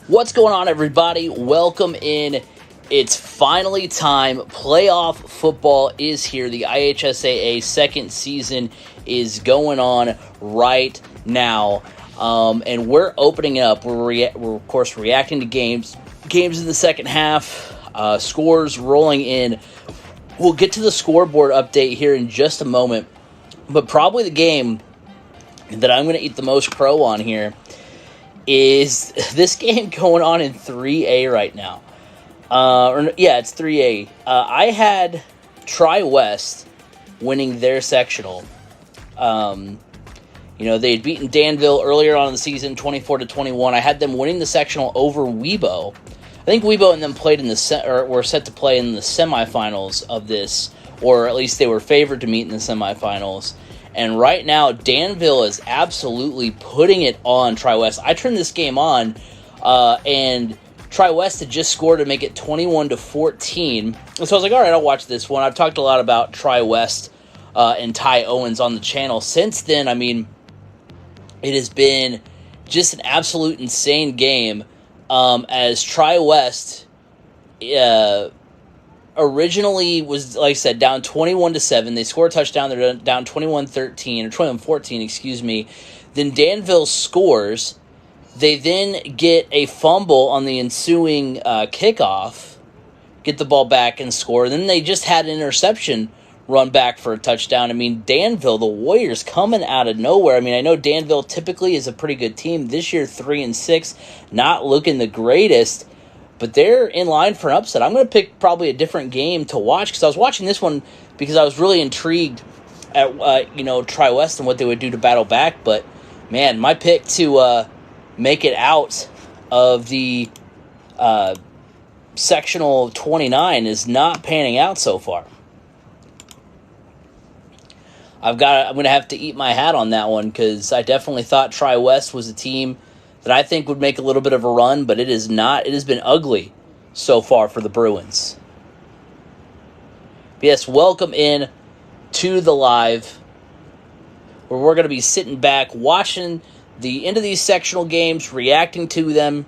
What's going on, everybody? Welcome in. It's finally time. Playoff football is here. The IHSAA second season is going on right now. And we're opening up. We're of course, reacting to games in the second half, scores rolling in. We'll get to the scoreboard update here in just a moment. But probably the game that I'm going to eat the most crow on here is this game going on in 3A right now. It's 3A. I had Tri-West winning their sectional. They had beaten Danville earlier on in the season, 24-21. I had them winning the sectional over Webo. I think Webo and them played were set to play in the semifinals of this, or at least they were favored to meet in the semifinals. And right now, Danville is absolutely putting it on Tri-West. I turned this game on, and Tri-West had just scored to make it 21-14. So I was like, all right, I'll watch this one. I've talked a lot about Tri-West and Ty Owens on the channel. Since then, it has been just an absolute insane game as Tri-West originally was, like I said, down 21-7. They score a touchdown. They're down 21-13 or 21-14, excuse me. Then Danville scores. They then get a fumble on the ensuing kickoff, get the ball back and score. Then they just had an interception run back for a touchdown. Danville, the Warriors, coming out of nowhere. I know Danville typically is a pretty good team. This year, 3-6, not looking the greatest. But they're in line for an upset. I'm going to pick probably a different game to watch because I was watching this one because I was really intrigued at Tri-West and what they would do to battle back. But man, my pick to make it out of the sectional 29 is not panning out so far. I'm going to have to eat my hat on that one because I definitely thought Tri-West was a team that I think would make a little bit of a run, but it is not. It has been ugly so far for the Bruins. But yes, welcome in to the live, where we're going to be sitting back, watching the end of these sectional games, reacting to them.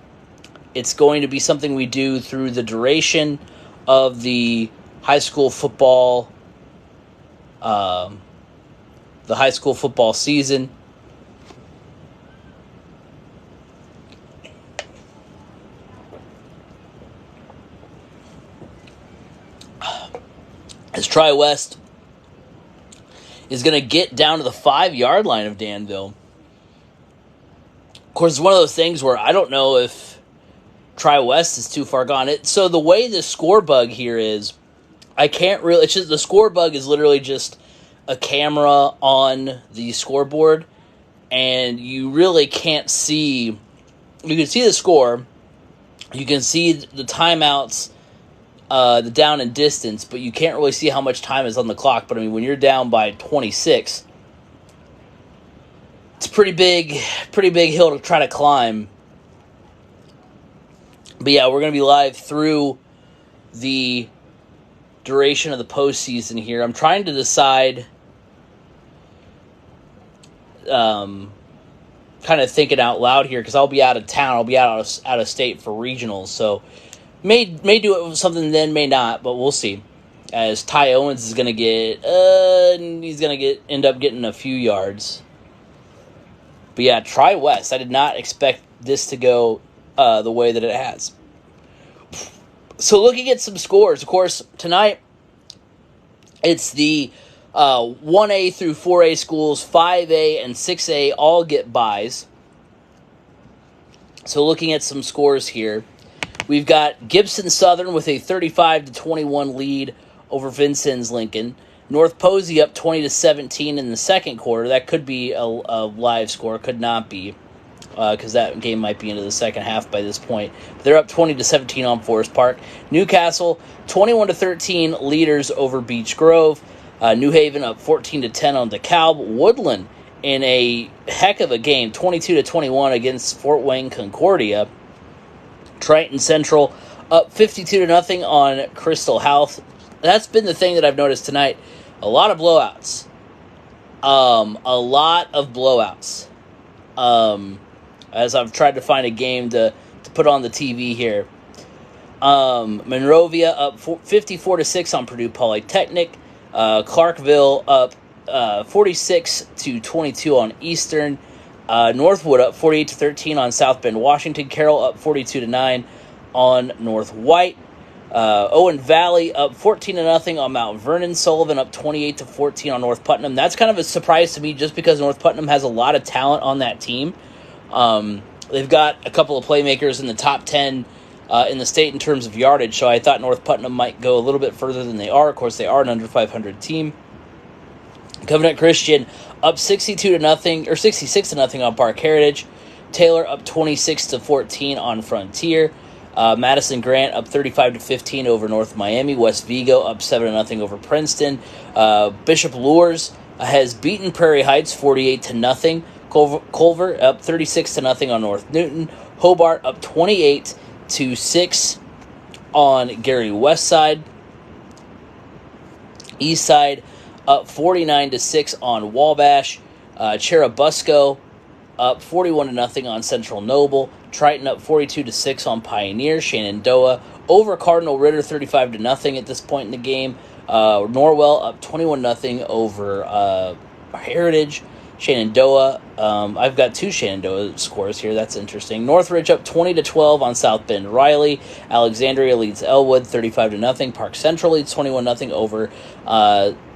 It's going to be something we do through the duration of the high school football, season. As Tri-West is going to get down to the 5-yard line of Danville. Of course, it's one of those things where I don't know if Tri-West is too far gone. So the way the score bug here is, I can't really... It's just the score bug is literally just a camera on the scoreboard, and you really can't see... You can see the score, you can see the timeouts, the down and distance, but you can't really see how much time is on the clock. But when you're down by 26, it's a pretty big hill to try to climb. But yeah, we're going to be live through the duration of the postseason here. I'm trying to decide, kind of thinking out loud here, because I'll be out of town. I'll be out of state for regionals, so May do it with something then, may not, but we'll see. As Ty Owens is going to end up getting a few yards. But yeah, Tri-West. I did not expect this to go the way that it has. So looking at some scores, of course, tonight it's the 1A through 4A schools, 5A and 6A all get byes. So looking at some scores here, we've got Gibson Southern with a 35-21 lead over Vincennes Lincoln. North Posey up 20-17 in the second quarter. That could be a live score, could not be, because that game might be into the second half by this point. They're up 20-17 on Forest Park. Newcastle 21-13 leaders over Beech Grove. New Haven up 14-10 on DeKalb. Woodland in a heck of a game, 22-21 against Fort Wayne Concordia. Triton Central up 52-0 on Crystal Health. That's been the thing that I've noticed tonight. A lot of blowouts. As I've tried to find a game to to put on the TV here. Monrovia up 54-6 on Purdue Polytechnic. Clarkville up 46-22 on Eastern. Northwood up 48-13 on South Bend, Washington. Carroll up 42-9 on North White. Owen Valley up 14-0 on Mount Vernon. Sullivan up 28-14 on North Putnam. That's kind of a surprise to me just because North Putnam has a lot of talent on that team. They've got a couple of playmakers in the top 10 in the state in terms of yardage, so I thought North Putnam might go a little bit further than they are. Of course, they are an under 500 team. Covenant Christian up 62-0 or 66-0 on Park Heritage. Taylor up 26-14 on Frontier. Madison Grant up 35-15 over North Miami. West Vigo up 7-0 over Princeton. Bishop Luers has beaten Prairie Heights 48-0. Culver up 36-0 on North Newton. Hobart up 28-6 on Gary Westside. Eastside up 49-6 on Wabash. Cherubusco up 41-0 on Central Noble. Triton up 42-6 on Pioneer. Shenandoah over Cardinal Ritter 35-0 at this point in the game. Norwell up 21-0 over Heritage. Shenandoah, I've got two Shenandoah scores here. That's interesting. Northridge up 20-12 on South Bend Riley. Alexandria leads Elwood 35-0. Park Central leads 21-0 over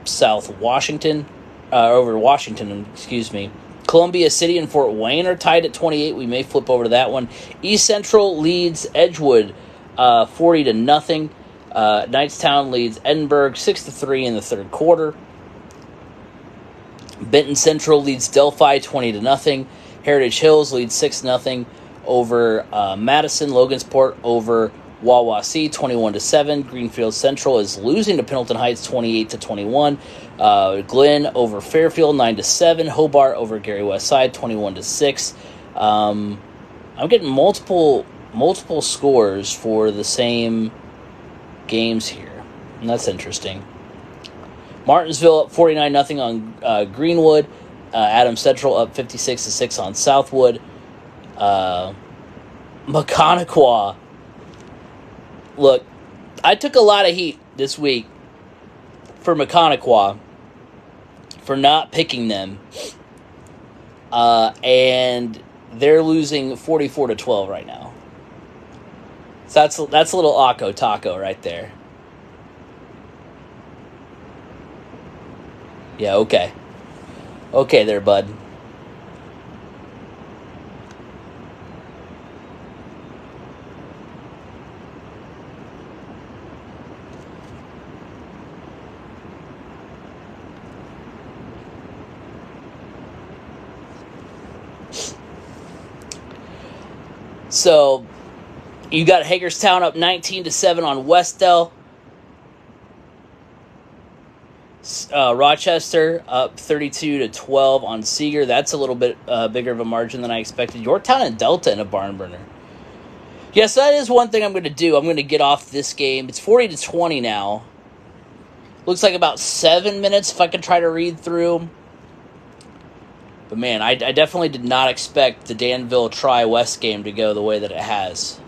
South Washington, over Washington, excuse me. Columbia City and Fort Wayne are tied at 28. We may flip over to that one. East Central leads Edgewood 40-0. Knightstown leads Edinburgh 6-3 in the third quarter. Benton Central leads Delphi 20-0. Heritage Hills leads 6-0 over Madison. Logansport over Wawasee 21-7. Greenfield Central is losing to Pendleton Heights 28-21. Glenn over Fairfield 9-7. Hobart over Gary Westside 21-6. I'm getting multiple scores for the same games here, and that's interesting. Martinsville up 49-0 on Greenwood. Adams Central up 56-6 on Southwood. Maconaquah. Look, I took a lot of heat this week for Maconaquah for not picking them. And they're losing 44-12 right now. So that's a little Akko Taco right there. Yeah, okay. Okay there, bud. So, you got Hagerstown up 19-7 on Westdell. Rochester up 32-12 on Seeger. That's a little bit bigger of a margin than I expected. Yorktown and Delta in a barn burner. Yes, that is one thing I'm going to do. I'm going to get off this game. It's 40-20 now. Looks like about 7 minutes if I could try to read through. But man, I definitely did not expect the Danville Tri-West game to go the way that it has.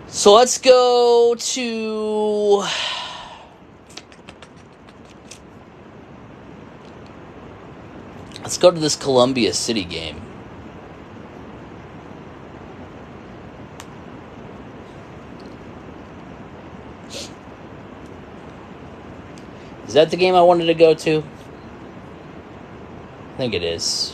So let's go to... Let's go to this Columbia City game. Is that the game I wanted to go to? I think it is.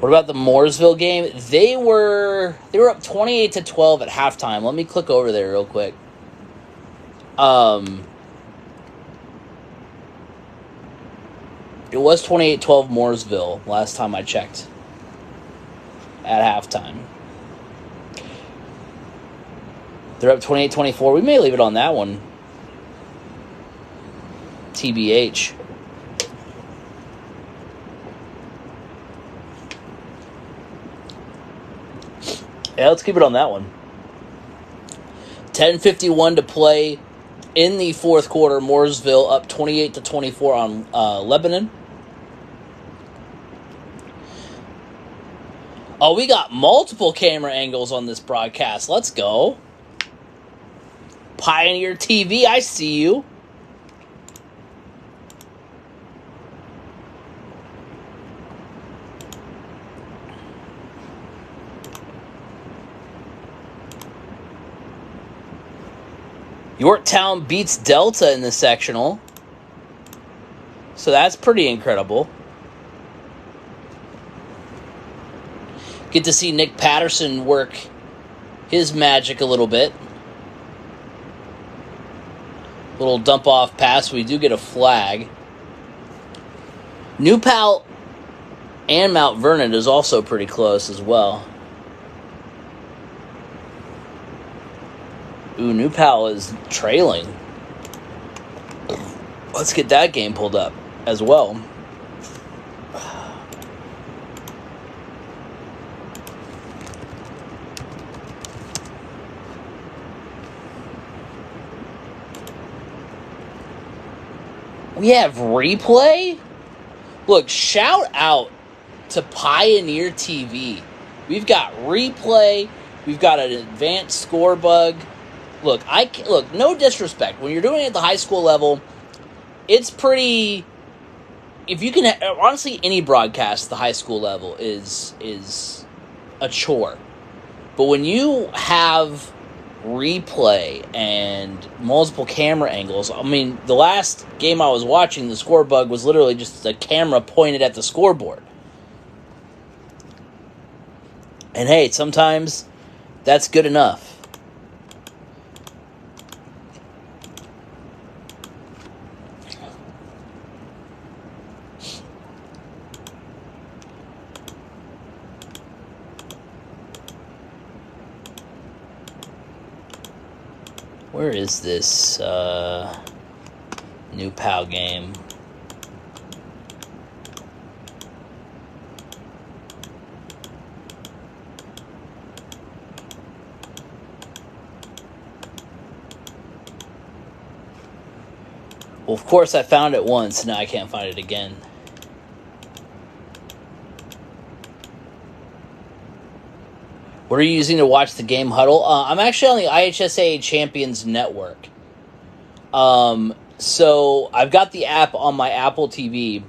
What about the Mooresville game? They were up 28-12 at halftime. Let me click over there real quick. It was 28-12 Mooresville last time I checked at halftime. They're up 28-24. We may leave it on that one. TBH. Yeah, let's keep it on that one. 10:51 to play in the fourth quarter. Mooresville up 28-24 on Lebanon. Oh, we got multiple camera angles on this broadcast. Let's go. Pioneer TV, I see you. Yorktown beats Delta in the sectional. So that's pretty incredible. Get to see Nick Patterson work his magic a little bit. Little dump off pass. We do get a flag. New Pal and Mount Vernon is also pretty close as well. Ooh, New Pal is trailing. Let's get that game pulled up as well. We have replay? Look, shout out to Pioneer TV. We've got replay. We've got an advanced score bug. Look, no disrespect. When you're doing it at the high school level, it's pretty... If you can... Honestly, any broadcast at the high school level is a chore. But when you have replay and multiple camera angles, I mean, the last game I was watching, the score bug was literally just a camera pointed at the scoreboard. And hey, sometimes that's good enough. Where is this New Pal game? Well, of course, I found it once. Now I can't find it again. What are you using to watch the game huddle? I'm actually on the IHSAA Champions Network. So I've got the app on my Apple TV.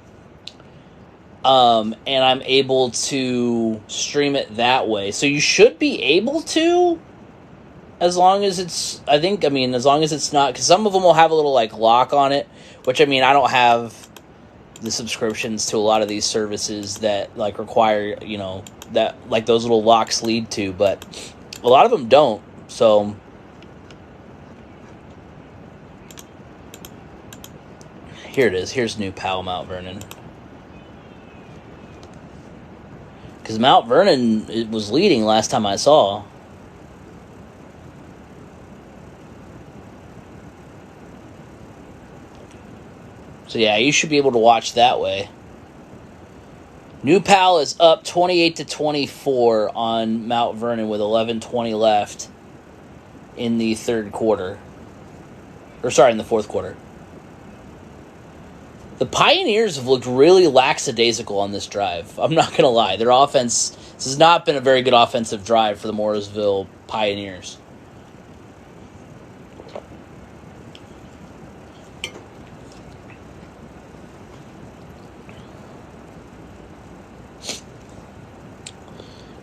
And I'm able to stream it that way. So you should be able to, as long as it's, as long as it's not, because some of them will have a little, lock on it, which, I don't have the subscriptions to a lot of these services that, require, that, those little locks lead to, but a lot of them don't, so... Here it is. Here's New Pal, Mount Vernon. Because Mount Vernon it was leading last time I saw. So yeah, you should be able to watch that way. New Pal is up 28-24 on Mount Vernon with 11:20 left in the third quarter. In the fourth quarter. The Pioneers have looked really lackadaisical on this drive. I'm not going to lie. Their offense, this has not been a very good offensive drive for the Mooresville Pioneers.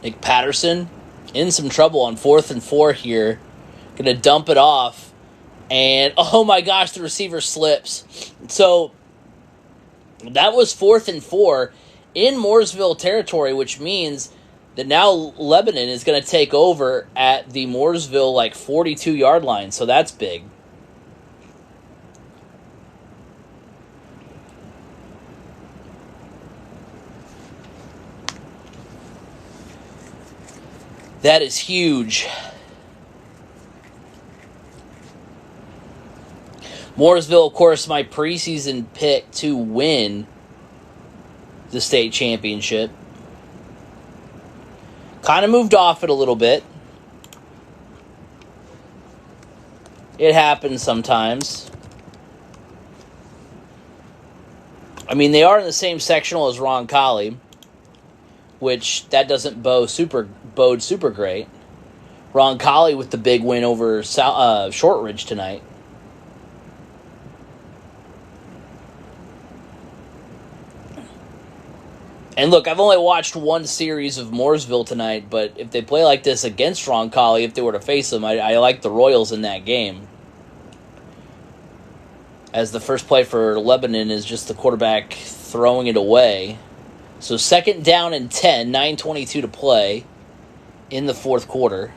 Nick Patterson in some trouble on 4th and 4 here. Going to dump it off. And, oh my gosh, the receiver slips. So, that was 4th and 4 in Mooresville territory, which means that now Lebanon is going to take over at the Mooresville, 42-yard line. So, that's big. That is huge. Mooresville, of course, my preseason pick to win the state championship. kind of moved off it a little bit. It happens sometimes. I mean, they are in the same sectional as Roncalli, which that doesn't bode super great. Roncalli with the big win over Shortridge tonight. And look, I've only watched one series of Mooresville tonight, but if they play like this against Roncalli, if they were to face them, I like the Royals in that game. As the first play for Lebanon is just the quarterback throwing it away. So 2nd down and 10, 9:22 to play in the 4th quarter.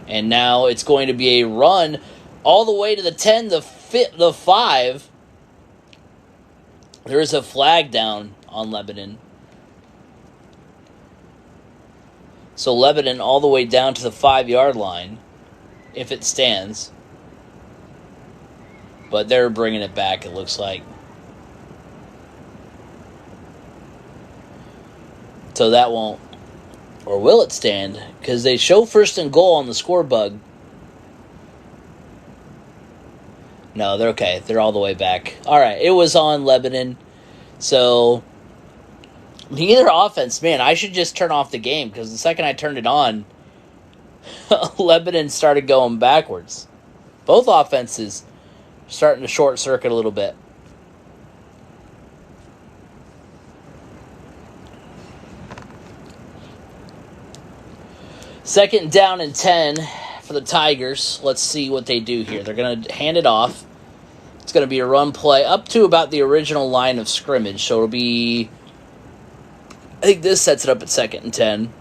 And now it's going to be a run all the way to the 10, the 5. There is a flag down on Lebanon. So Lebanon all the way down to the 5-yard line, if it stands. But they're bringing it back, it looks like. So that won't, or will it stand? Because they show 1st and goal on the score bug. No, they're okay. They're all the way back. All right, it was on Lebanon. So, neither offense, man, I should just turn off the game because the second I turned it on, Lebanon started going backwards. Both offenses starting to short circuit a little bit. Second down and 10 for the Tigers. Let's see what they do here. They're going to hand it off. It's going to be a run play up to about the original line of scrimmage. So it'll be, I think this sets it up at 2nd and 10.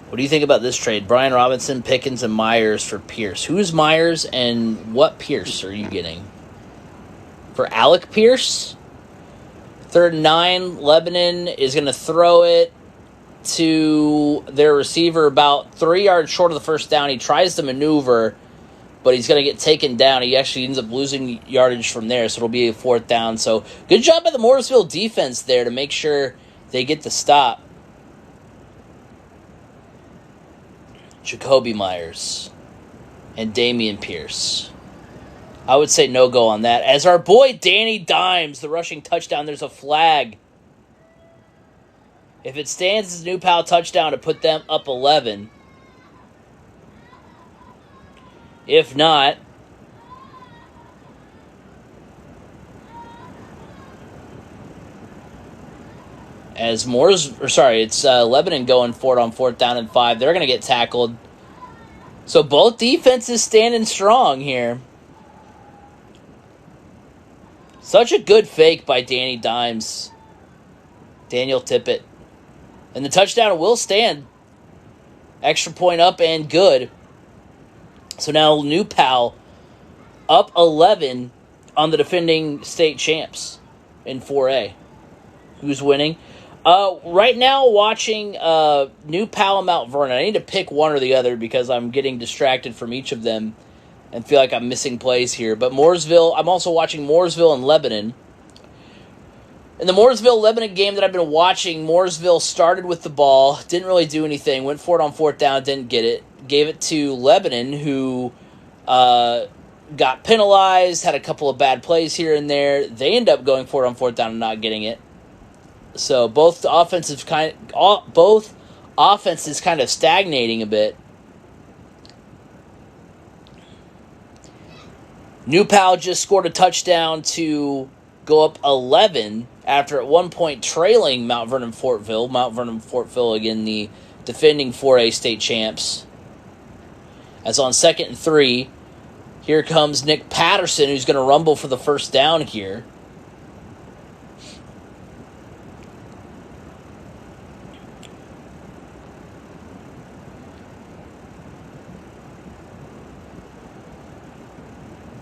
What do you think about this trade? Brian Robinson, Pickens, and Myers for Pierce. Who's Myers and what Pierce are you getting? For Alec Pierce? 3rd and 9. Lebanon is going to throw it to their receiver about 3 yards short of the first down. He tries to maneuver, but he's going to get taken down. He actually ends up losing yardage from there, so it'll be a 4th down. So good job by the Mooresville defense there to make sure they get the stop. Jacoby Myers and Damian Pierce. I would say no-go on that. As our boy Danny Dimes, the rushing touchdown, there's a flag. If it stands as a New Pal touchdown to put them up 11. If not, as it's Lebanon going for it on 4th down and 5. They're going to get tackled. So both defenses standing strong here. Such a good fake by Danny Dimes. Daniel Tippett. And the touchdown will stand. Extra point up and good. So now New Pal up 11 on the defending state champs in 4A. Who's winning? Right now, watching New Pal and Mount Vernon. I need to pick one or the other because I'm getting distracted from each of them and feel like I'm missing plays here. But Mooresville, I'm also watching Mooresville and Lebanon. In the Mooresville-Lebanon game that I've been watching, Mooresville started with the ball, didn't really do anything, went for it on 4th down, didn't get it. Gave it to Lebanon, who got penalized, had a couple of bad plays here and there. They end up going for it on 4th down and not getting it. So both offenses kind of stagnating a bit. New Pal just scored a touchdown to go up 11 after at one point trailing Mount Vernon-Fortville. Mount Vernon-Fortville, again, the defending 4A state champs. As on 2nd and 3, here comes Nick Patterson, who's going to rumble for the first down here.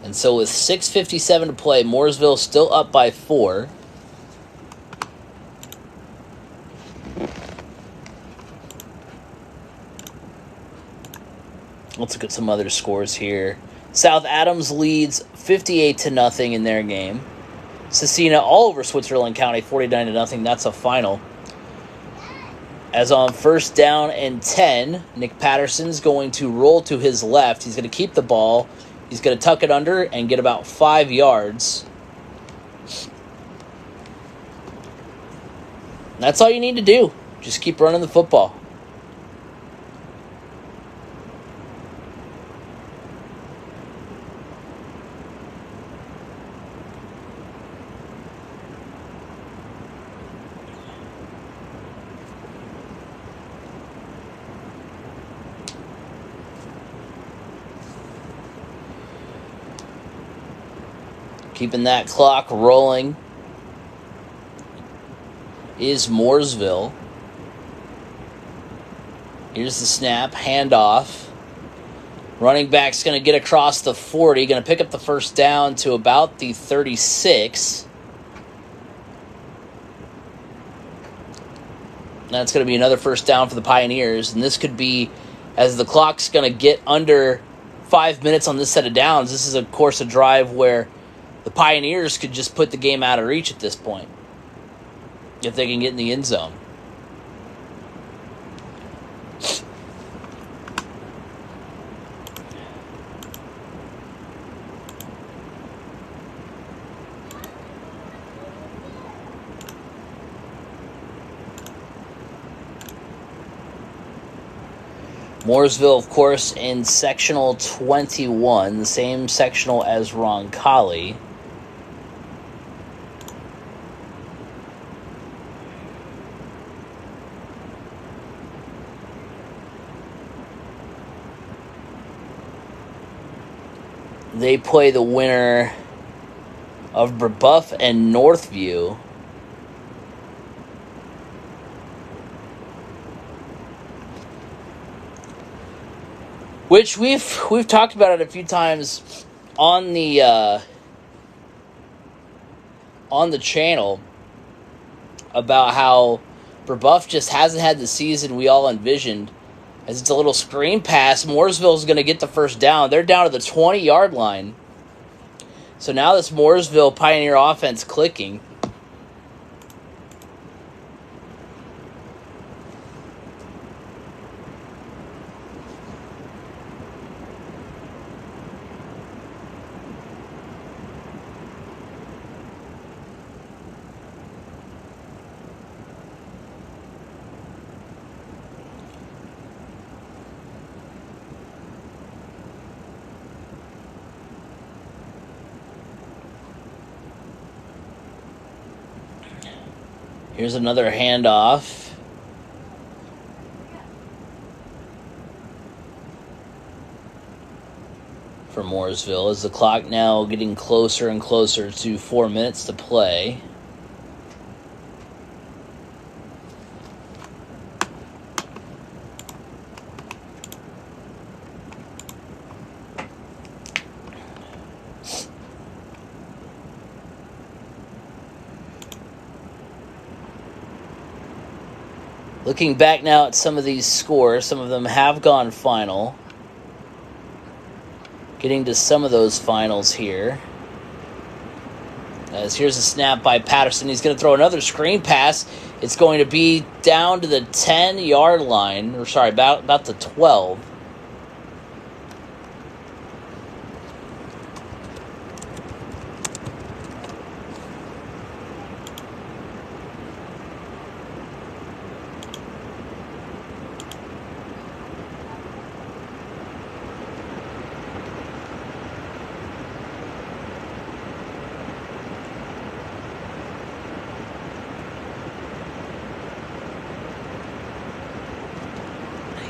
And And so with 6:57 to play, Mooresville still up by 4. Let's look at some other scores here. South Adams leads 58-0 in their game. Cecina all over Switzerland County, 49-0. That's a final. As on first down and 10, Nick Patterson's going to roll to his left. He's going to keep the ball. He's going to tuck it under and get about 5 yards. That's all you need to do. Just keep running the football. Keeping that clock rolling is Mooresville. Here's the snap, handoff. Running back's going to get across the 40, going to pick up the first down to about the 36. That's going to be another first down for the Pioneers, and this could be, as the clock's going to get under 5 minutes on this set of downs, this is, of course, a drive where the Pioneers could just put the game out of reach at this point if they can get in the end zone. Mooresville, of course, in Sectional 21, the same sectional as Roncalli. They play the winner of Brebeuf and Northview. Which we've talked about it a few times on the channel about how Brebeuf just hasn't had the season we all envisioned. As it's a little screen pass, Mooresville is going to get the first down. They're down to the 20-yard line. So now this Mooresville Pioneer offense clicking. Here's another handoff. For Mooresville, as the clock now getting closer and closer to 4 minutes to play. Looking back now at some of these scores, some of them have gone final. Getting to some of those finals here. As here's a snap by Patterson. He's going to throw another screen pass. It's going to be down to the 10-yard line. Or sorry, about the 12.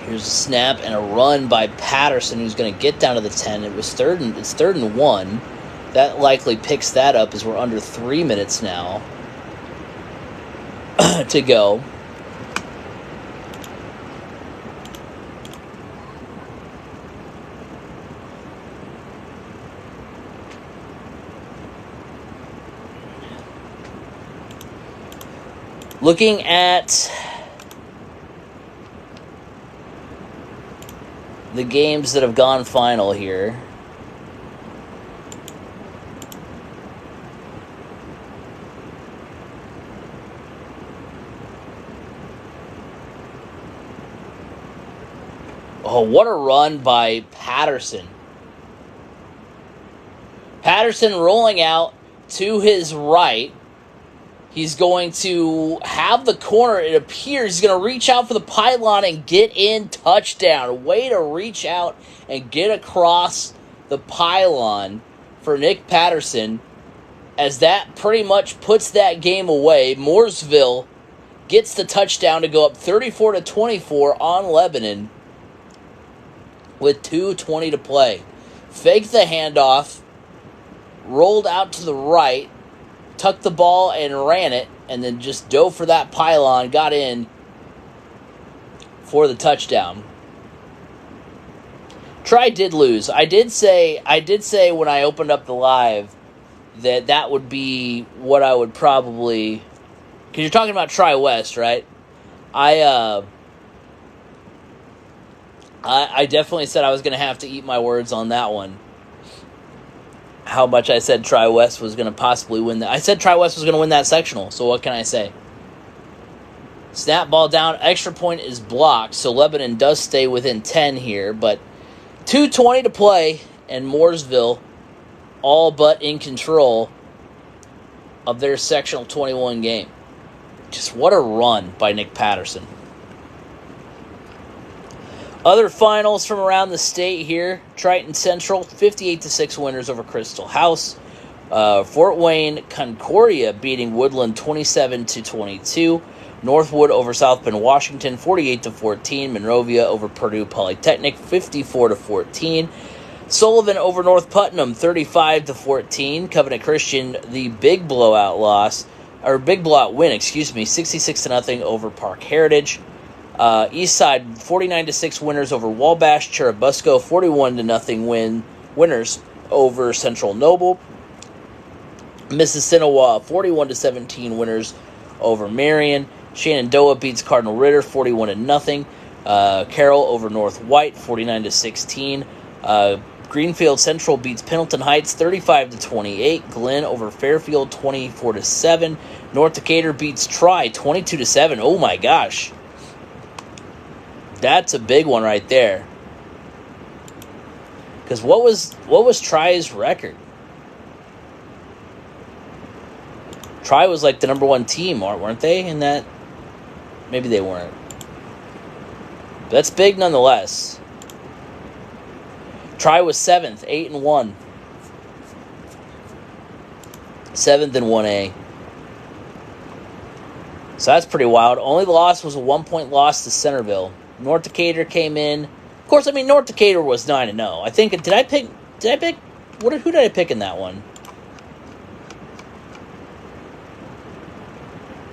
Here's a snap and a run by Patterson, who's going to get down to the 10. It's third and 1. That likely picks that up as we're under 3 minutes now to go. Looking at the games that have gone final here. Oh, what a run by Patterson. Patterson rolling out to his right. He's going to have the corner. It appears he's going to reach out for the pylon and get in. Touchdown. Way to reach out and get across the pylon for Nick Patterson, as that pretty much puts that game away. Mooresville gets the touchdown to go up 34-24 on Lebanon with 2:20 to play. Faked the handoff, rolled out to the right, tucked the ball and ran it, and then just dove for that pylon, got in for the touchdown. Tri did lose. I did say when I opened up the live that would be what I would probably, because you're talking about Tri West, right? I definitely said I was going to have to eat my words on that one. How much I said Tri West was going to possibly win that. I said Tri West was going to win that sectional, so what can I say? Snap ball down, extra point is blocked, so Lebanon does stay within 10 here, but 2:20 to play, and Mooresville all but in control of their sectional 21 game. Just what a run by Nick Patterson. Other finals from around the state here. Triton Central, 58-6 winners over Crystal House. Fort Wayne Concordia beating Woodland 27-22. Northwood over South Bend Washington, 48-14. Monrovia over Purdue Polytechnic, 54-14. Sullivan over North Putnam, 35-14. Covenant Christian, the big blowout win, 66-0 over Park Heritage. Eastside 49-6 winners over Wabash. Churubusco 41-0 winners over Central Noble. Mississinawa 41-17 winners over Marion. Shenandoah beats Cardinal Ritter 41-0. Carroll over North White 49-16. Greenfield Central beats Pendleton Heights 35-28. Glenn over Fairfield 24-7. North Decatur beats Tri 22-7. Oh my gosh. That's a big one right there. Because what was Tri's record? Tri was like the number one team, weren't they? In that, maybe they weren't. But that's big nonetheless. Tri was 7th, 8-1. 7th in 1A. So that's pretty wild. Only loss was a 1-point loss to Centerville. North Decatur came in. Of course, I mean, North Decatur was 9-0. I think, who did I pick in that one?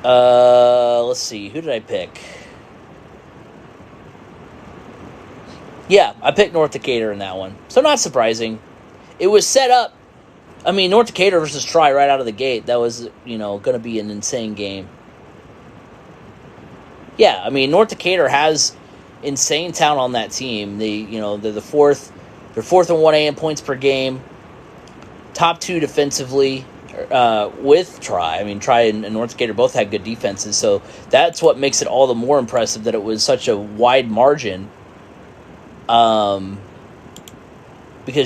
Let's see. Who did I pick? Yeah, I picked North Decatur in that one. So not surprising. It was set up. I mean, North Decatur versus Tri right out of the gate. That was, going to be an insane game. Yeah, I mean, North Decatur has insane talent on that team. They're the fourth. They're fourth in 1A in points per game. Top two defensively with Tri. I mean, Tri and North Decatur both had good defenses, so that's what makes it all the more impressive that it was such a wide margin. Because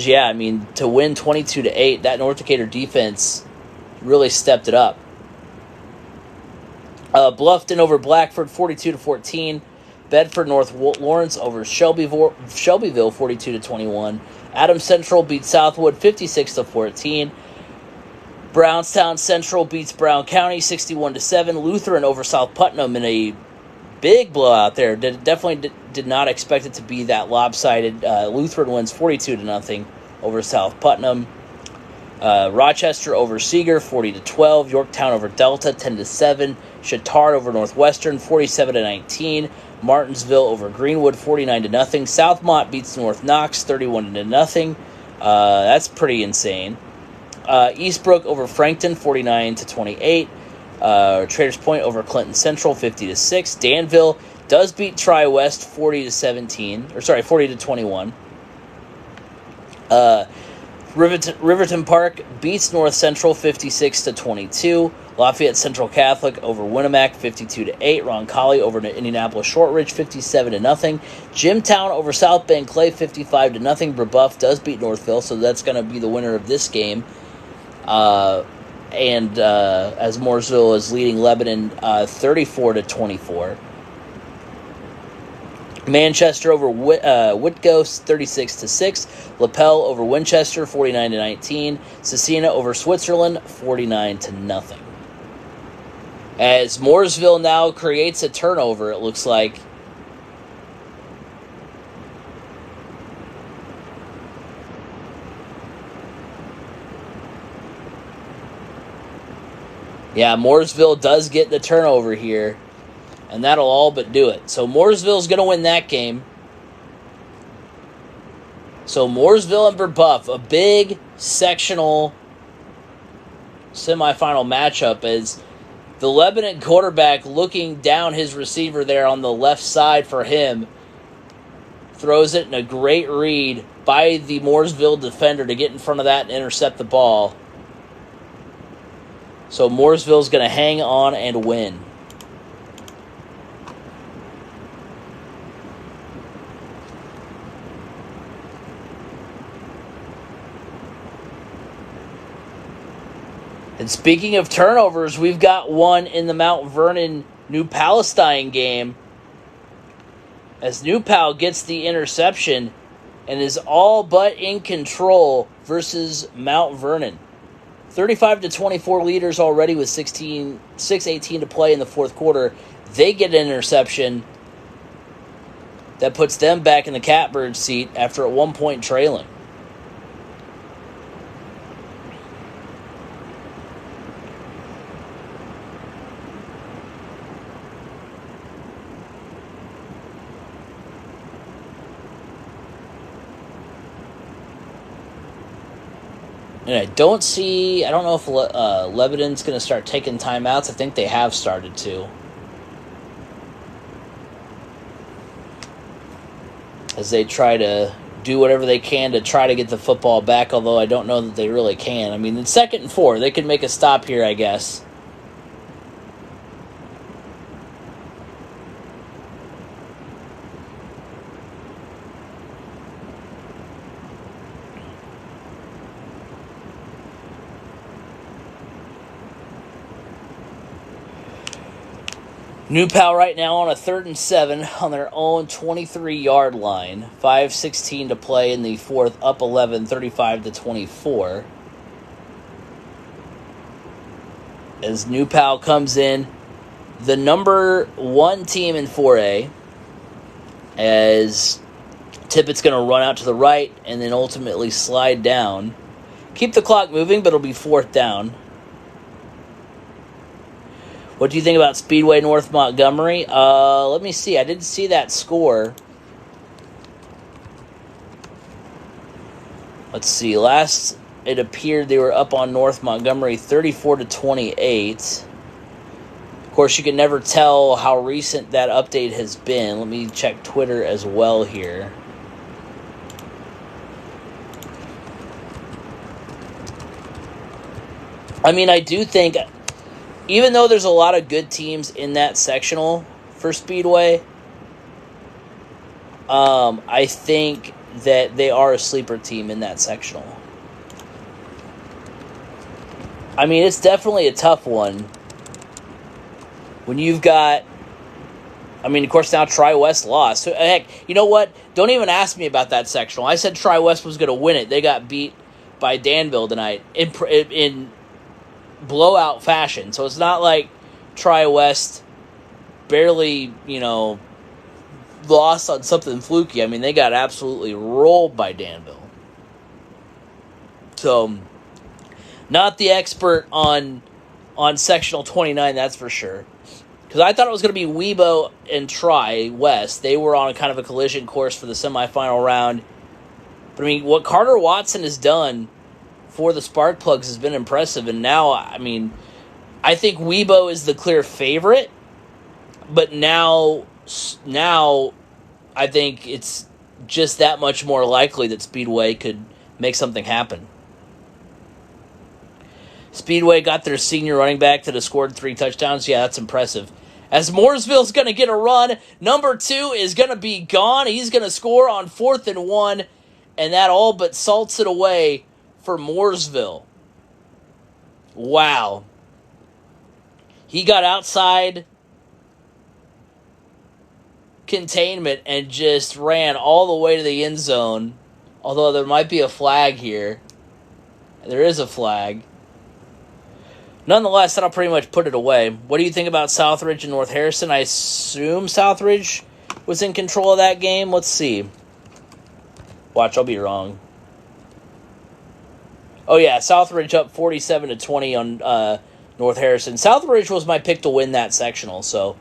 I mean, to win 22-8, that North Decatur defense really stepped it up. Bluffton over Blackford, 42-14. Bedford North Lawrence over Shelbyville, 42-21. Adams Central beats Southwood, 56-14. Brownstown Central beats Brown County, 61-7. Lutheran over South Putnam in a big blowout there. Definitely did not expect it to be that lopsided. Lutheran wins 42-0 over South Putnam. Rochester over Seeger, 40-12. Yorktown over Delta, 10-7. Chatard over Northwestern, 47-19. Martinsville over Greenwood, 49-0. Southmont beats North Knox, 31-0. That's pretty insane. Eastbrook over Frankton, 49-28. Traders Point over Clinton Central 50-6. Danville does beat Tri-West 40-21. Riverton Park beats North Central 56-22. Lafayette Central Catholic over Winnemac 52-8. Roncalli over Indianapolis Shortridge 57-0. Jimtown over South Bend Clay 55-0. Brebeuf does beat Northville, so that's going to be the winner of this game. As Mooresville is leading Lebanon 34-24. Manchester over Whitgo 36-6. Lapel over Winchester 49-19. Cecina over Switzerland 49-0. As Mooresville now creates a turnover, it looks like. Yeah, Mooresville does get the turnover here. And that'll all but do it. So Mooresville's going to win that game. So Mooresville and Brebeuf, a big sectional semifinal matchup, as the Lebanon quarterback looking down his receiver there on the left side for him, throws it in a great read by the Mooresville defender to get in front of that and intercept the ball. So Mooresville's going to hang on and win. And speaking of turnovers, we've got one in the Mount Vernon New Palestine game, as New Pal gets the interception and is all but in control versus Mount Vernon. 35-24 leaders already with 6:18 to play in the fourth quarter. They get an interception that puts them back in the catbird seat after at one point trailing. And I don't know if Lebanon's going to start taking timeouts. I think they have started to. As they try to do whatever they can to try to get the football back, although I don't know that they really can. I mean, it's 2nd and 4. They could make a stop here, I guess. New Pal right now on a 3rd and 7 on their own 23-yard line. 5:16 to play in the fourth, up 11, 35-24. As New Pal comes in, the number 1 team in 4A, as Tippett's going to run out to the right and then ultimately slide down. Keep the clock moving, but it'll be 4th down. What do you think about Speedway North Montgomery? Let me see. I didn't see that score. Let's see. Last it appeared they were up on North Montgomery 34-28. Of course, you can never tell how recent that update has been. Let me check Twitter as well here. I mean, I do think, even though there's a lot of good teams in that sectional for Speedway, I think that they are a sleeper team in that sectional. I mean, it's definitely a tough one. When you've got, I mean, of course, now Tri-West lost. So, heck, you know what? Don't even ask me about that sectional. I said Tri-West was going to win it. They got beat by Danville tonight in blowout fashion. So it's not like Tri-West barely, lost on something fluky. I mean, they got absolutely rolled by Danville. So, not the expert on Sectional 29, that's for sure. Because I thought it was going to be Weibo and Tri-West. They were on a kind of a collision course for the semifinal round. But, I mean, what Carter Watson has done for the Sparkplugs has been impressive. And now, I mean, I think Weibo is the clear favorite, but now I think it's just that much more likely that Speedway could make something happen. Speedway got their senior running back that has scored 3 touchdowns. Yeah, that's impressive. As Mooresville's going to get a run, number 2 is going to be gone. He's going to score on 4th and 1, and that all but salts it away for Mooresville. Wow. He got outside containment and just ran all the way to the end zone. Although there might be a flag here. There is a flag. Nonetheless, that'll pretty much put it away. What do you think about Southridge and North Harrison? I assume Southridge was in control of that game. Let's see. Watch, I'll be wrong. Oh yeah, Southridge up 47-20 on North Harrison. Southridge was my pick to win that sectional, so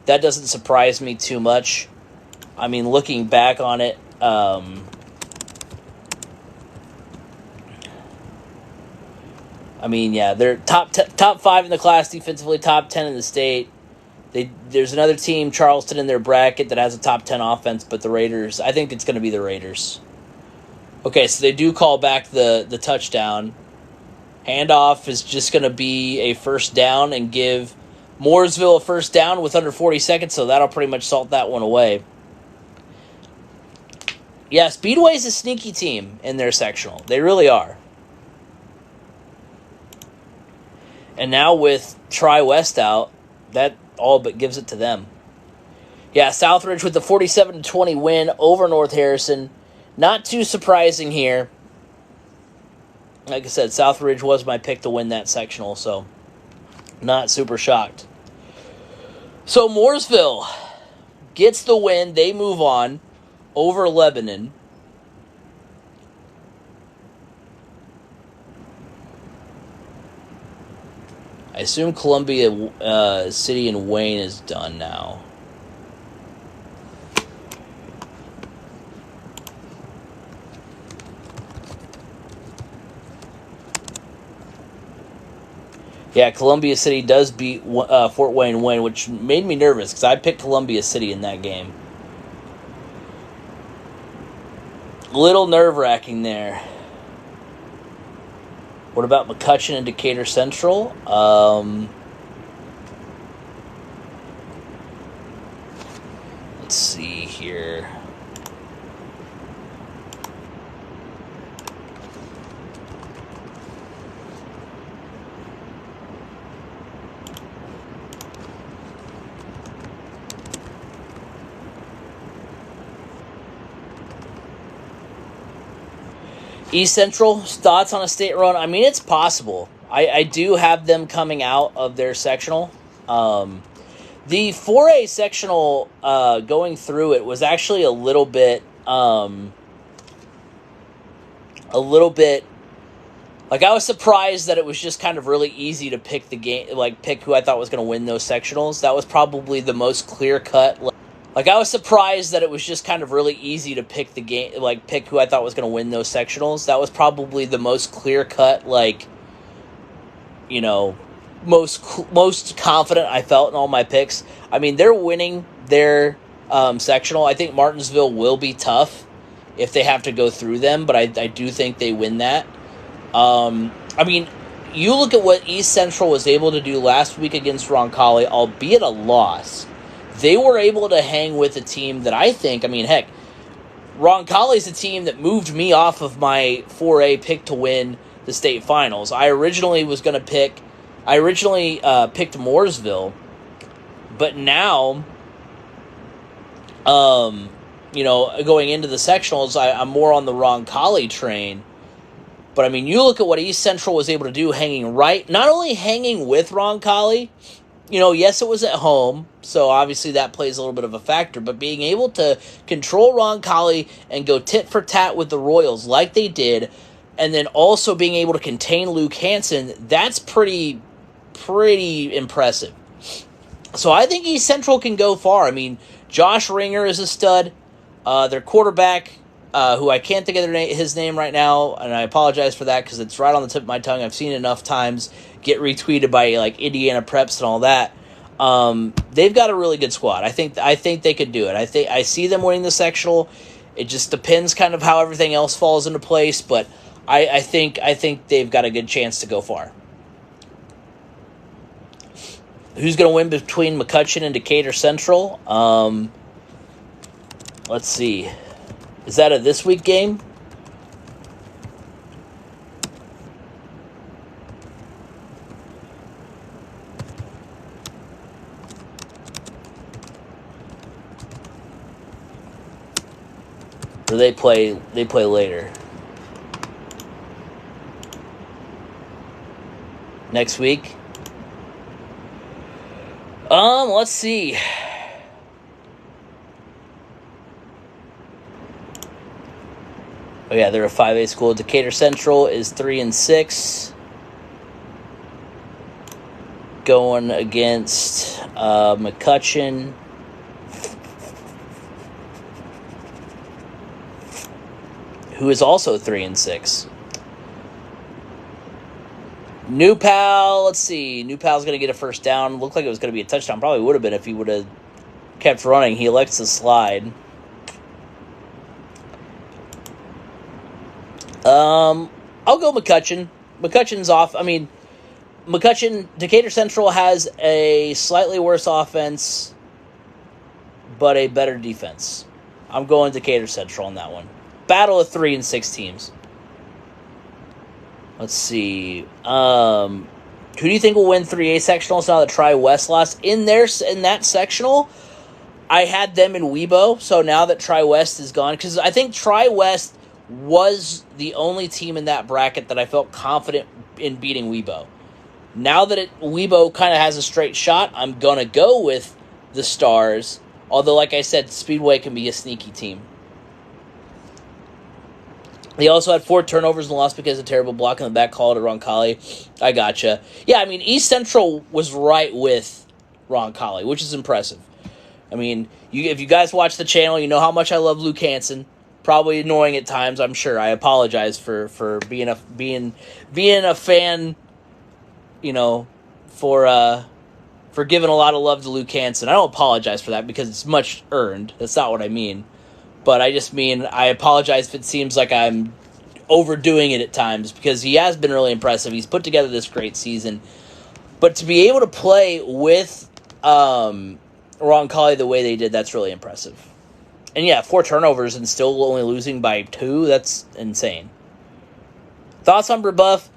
that doesn't surprise me too much. I mean, looking back on it, they're top 5 in the class defensively, top 10 in the state. There's another team, Charleston, in their bracket that has a top 10 offense, but the Raiders, I think it's going to be the Raiders. Okay, so they do call back the touchdown. Handoff is just going to be a first down and give Mooresville a first down with under 40 seconds, so that'll pretty much salt that one away. Yeah, Speedway's a sneaky team in their sectional. They really are. And now with Tri-West out, that all but gives it to them. Yeah, Southridge with the 47-20 win over North Harrison. Not too surprising here. Like I said, Southridge was my pick to win that sectional, so not super shocked. So Mooresville gets the win. They move on over Lebanon. I assume Columbia City and Wayne is done now. Yeah, Columbia City does beat Fort Wayne win, which made me nervous because I picked Columbia City in that game. Little nerve-wracking there. What about McCutcheon and Decatur Central? Let's see here. East Central, thoughts on a state run? I mean, it's possible. I do have them coming out of their sectional. The 4A sectional, going through it, was actually a little bit, like, I was surprised that it was just kind of really easy to pick the game, like, pick who I thought was going to win those sectionals. That was probably the most clear-cut. I was surprised that it was just kind of really easy to pick the game, like, pick who I thought was going to win those sectionals. That was probably the most clear-cut, most confident I felt in all my picks. I mean, they're winning their sectional. I think Martinsville will be tough if they have to go through them, but I do think they win that. I mean, you look at what East Central was able to do last week against Roncalli, albeit a loss. They were able to hang with a team that I think, Roncalli's a team that moved me off of my 4A pick to win the state finals. I originally picked Mooresville, but now, going into the sectionals, I'm more on the Roncalli train. But, I mean, you look at what East Central was able to do not only hanging with Roncalli, yes, it was at home, so obviously that plays a little bit of a factor, but being able to control Roncalli and go tit for tat with the Royals like they did, and then also being able to contain Luke Hansen, that's pretty impressive. So I think East Central can go far. I mean, Josh Ringer is a stud. Their quarterback, who I can't think of his name right now, and I apologize for that because it's right on the tip of my tongue. I've seen it enough times. get retweeted by like Indiana Preps and all that. They've got a really good squad. I think they could do it. I see them winning the sectional. It just depends kind of how everything else falls into place, but I think they've got a good chance to go far. Who's going to win between McCutcheon and Decatur Central? Let's see. Is that a this week game? Or they play later. Next week? Let's see. Oh yeah, they're a 5A school. Decatur Central is 3-6. Going against McCutcheon. Who is also 3-6. New Pal, let's see. New Pal's going to get a first down. Looked like it was going to be a touchdown. Probably would have been if he would have kept running. He elects to slide. I'll go McCutcheon. McCutcheon's off. I mean, Decatur Central has a slightly worse offense, but a better defense. I'm going Decatur Central on that one. Battle of 3-6 teams. Let's see. Who do you think will win 3A sectionals now that Tri-West lost? In that sectional, I had them in Weibo, so now that Tri-West is gone, because I think Tri-West was the only team in that bracket that I felt confident in beating Weibo. Now that Weibo kind of has a straight shot, I'm going to go with the Stars, although, like I said, Speedway can be a sneaky team. They also had 4 turnovers and lost because of terrible block in the back call to Roncalli. I gotcha. Yeah, I mean, East Central was right with Roncalli, which is impressive. I mean, if you guys watch the channel, you know how much I love Luke Hansen. Probably annoying at times, I'm sure. I apologize for being a fan, you know, for giving a lot of love to Luke Hansen. I don't apologize for that because it's much earned. That's not what I mean. But I just mean I apologize if it seems like I'm overdoing it at times because he has been really impressive. He's put together this great season. But to be able to play with Roncalli the way they did, that's really impressive. And yeah, 4 turnovers and still only losing by 2, that's insane. Thoughts on Brebeuf?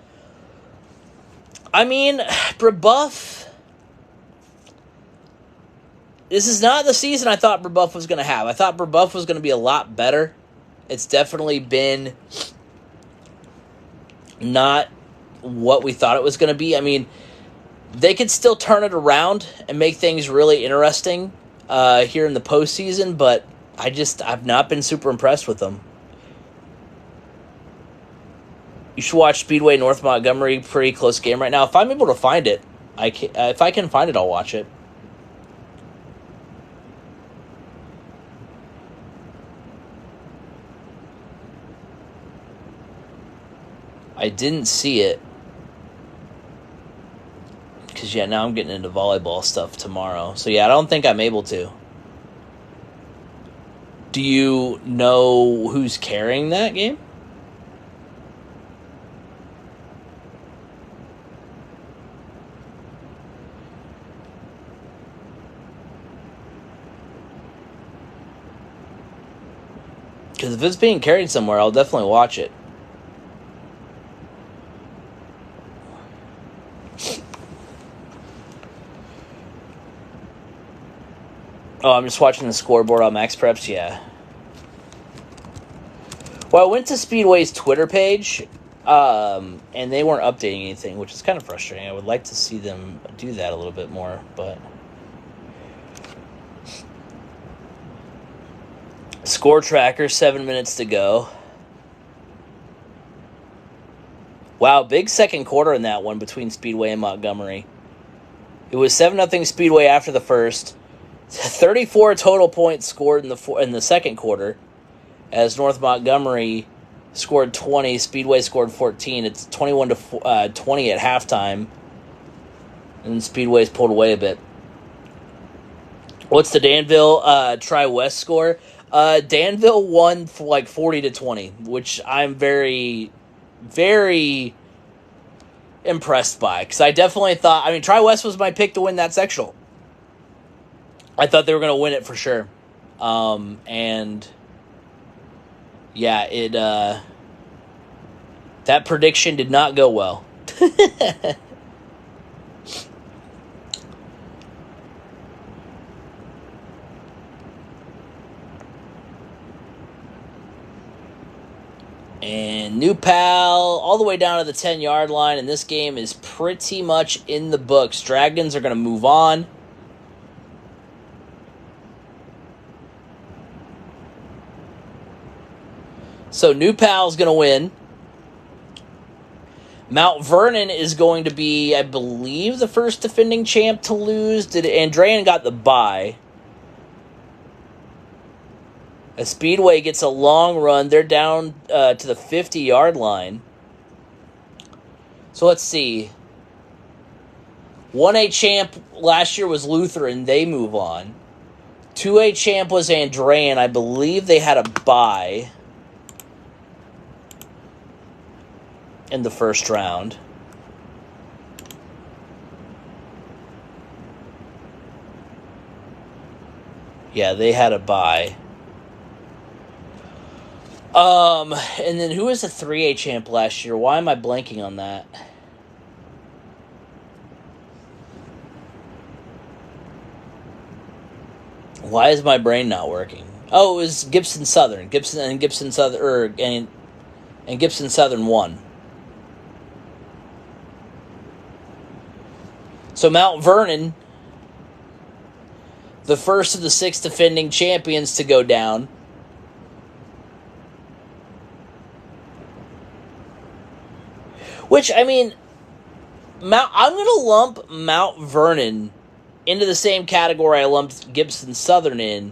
I mean, Brebeuf, this is not the season I thought Brebeuf was going to have. I thought Brebeuf was going to be a lot better. It's definitely been not what we thought it was going to be. I mean, they could still turn it around and make things really interesting here in the postseason, but I've not been super impressed with them. You should watch Speedway North Montgomery. Pretty close game right now. If I'm able to find it, if I can find it, I'll watch it. I didn't see it. Because, yeah, now I'm getting into volleyball stuff tomorrow. So, yeah, I don't think I'm able to. Do you know who's carrying that game? Because if it's being carried somewhere, I'll definitely watch it. Oh, I'm just watching the scoreboard on Max Preps, yeah. Well, I went to Speedway's Twitter page, and they weren't updating anything, which is kind of frustrating. I would like to see them do that a little bit more, but... Score tracker, 7 minutes to go. Wow, big second quarter in that one between Speedway and Montgomery. It was 7-0 Speedway after the first. 34 total points scored in the second quarter, as North Montgomery scored 20, Speedway scored 14. It's 21-20 at halftime. And then Speedway's pulled away a bit. What's the Danville Tri-West score? Danville won for like 40-20, which I'm very, very impressed by. Because I definitely thought, I mean, Tri-West was my pick to win that sectional. I thought they were going to win it for sure. And yeah, that prediction did not go well. And New Pal all the way down to the 10-yard line, and this game is pretty much in the books. Dragons are going to move on. So New Pal's going to win. Mount Vernon is going to be, I believe, the first defending champ to lose. Andrean got the bye. A Speedway gets a long run. They're down to the 50-yard line. So let's see. 1A champ last year was Lutheran. They move on. 2A champ was Andrean. I believe they had a bye in the first round. Yeah, they had a bye. And then who was the 3A champ last year? Why am I blanking on that? Why is my brain not working? Oh, it was Gibson Southern. Gibson Southern won. So Mount Vernon, the first of the 6 defending champions to go down. Which, I mean, I'm going to lump Mount Vernon into the same category I lumped Gibson Southern in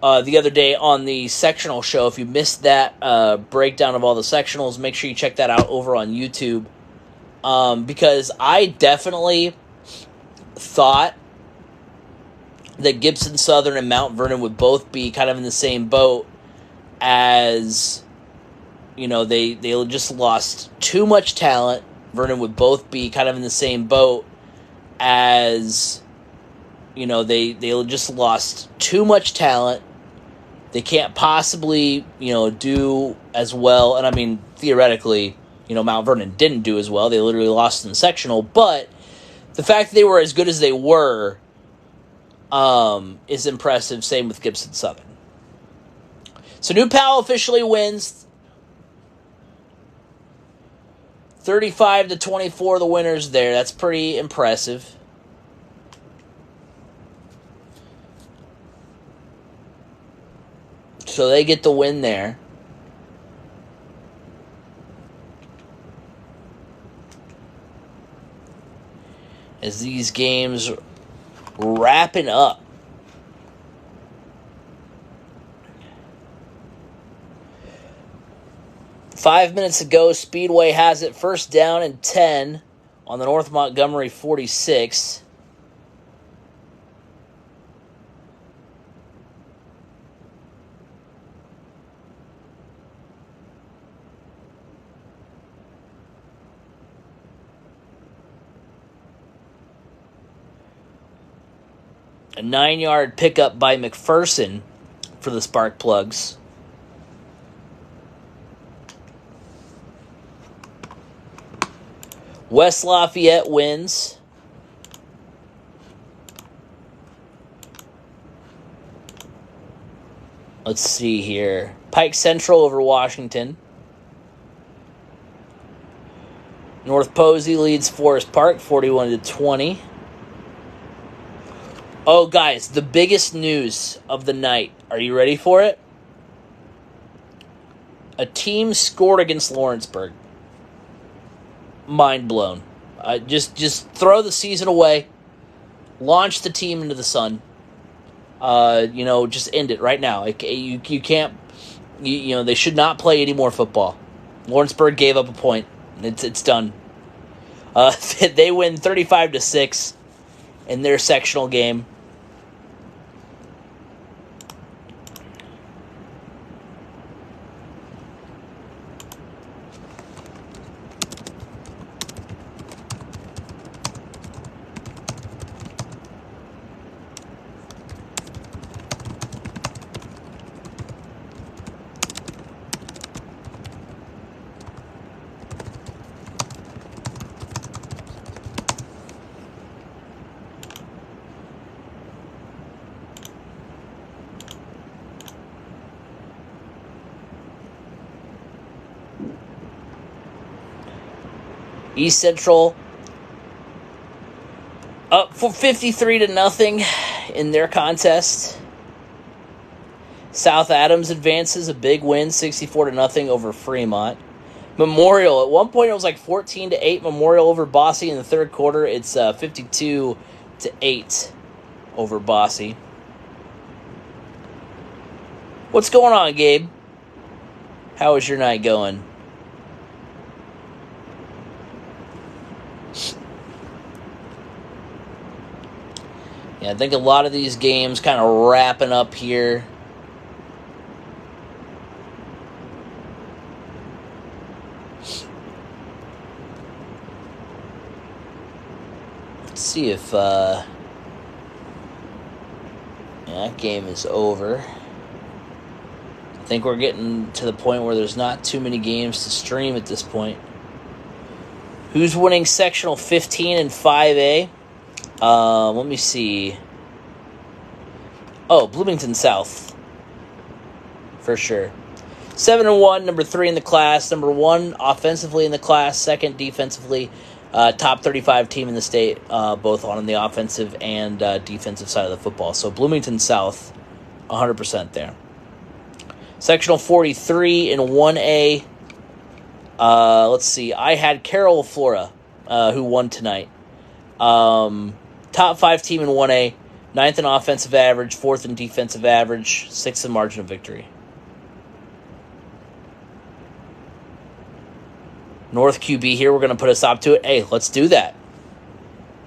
the other day on the sectional show. If you missed that breakdown of all the sectionals, make sure you check that out over on YouTube. Because I definitely thought that Gibson Southern and Mount Vernon would both be kind of in the same boat as, you know, they just lost too much talent. Vernon would both be kind of in the same boat as, you know, they just lost too much talent. They can't possibly, you know, do as well. And I mean, theoretically, you know, Mount Vernon didn't do as well. They literally lost in the sectional. But the fact that they were as good as they were is impressive. Same with Gibson Southern. So New Pal officially wins. 35-24, the winners there. That's pretty impressive. So they get the win there. As these games wrapping up. Five minutes ago, Speedway has it first down and 10 on the North Montgomery 46. A 9-yard pickup by McPherson for the Spark Plugs. West Lafayette wins. Let's see here. Pike Central over Washington. North Posey leads Forest Park 41-20. Oh, guys, the biggest news of the night. Are you ready for it? A team scored against Lawrenceburg. Mind blown. Just throw the season away. Launch the team into the sun. Just end it right now. You can't. They should not play any more football. Lawrenceburg gave up a point. It's done. They win 35-6 in their sectional game. East Central up for 53-0 in their contest. South Adams advances, a big win, 64-0 over Fremont. Memorial, at one point it was like 14-8 Memorial over Bosse. In the third quarter, it's 52-8 over Bosse. What's going on, Gabe? How is your night going? Yeah, I think a lot of these games kind of wrapping up here. Let's see if that game is over. I think we're getting to the point where there's not too many games to stream at this point. Who's winning sectional 15 and 5A? Let me see. Oh, Bloomington South. For sure. 7-1, number 3 in the class. Number 1 offensively in the class. Second defensively. Top 35 team in the state, both on the offensive and defensive side of the football. So Bloomington South, 100% there. Sectional 43 in 1A. Let's see. I had Carroll, Flora, who won tonight. Top 5 team in 1A, 9th in offensive average, 4th in defensive average, 6th in margin of victory. North QB here, we're going to put a stop to it. Hey, let's do that.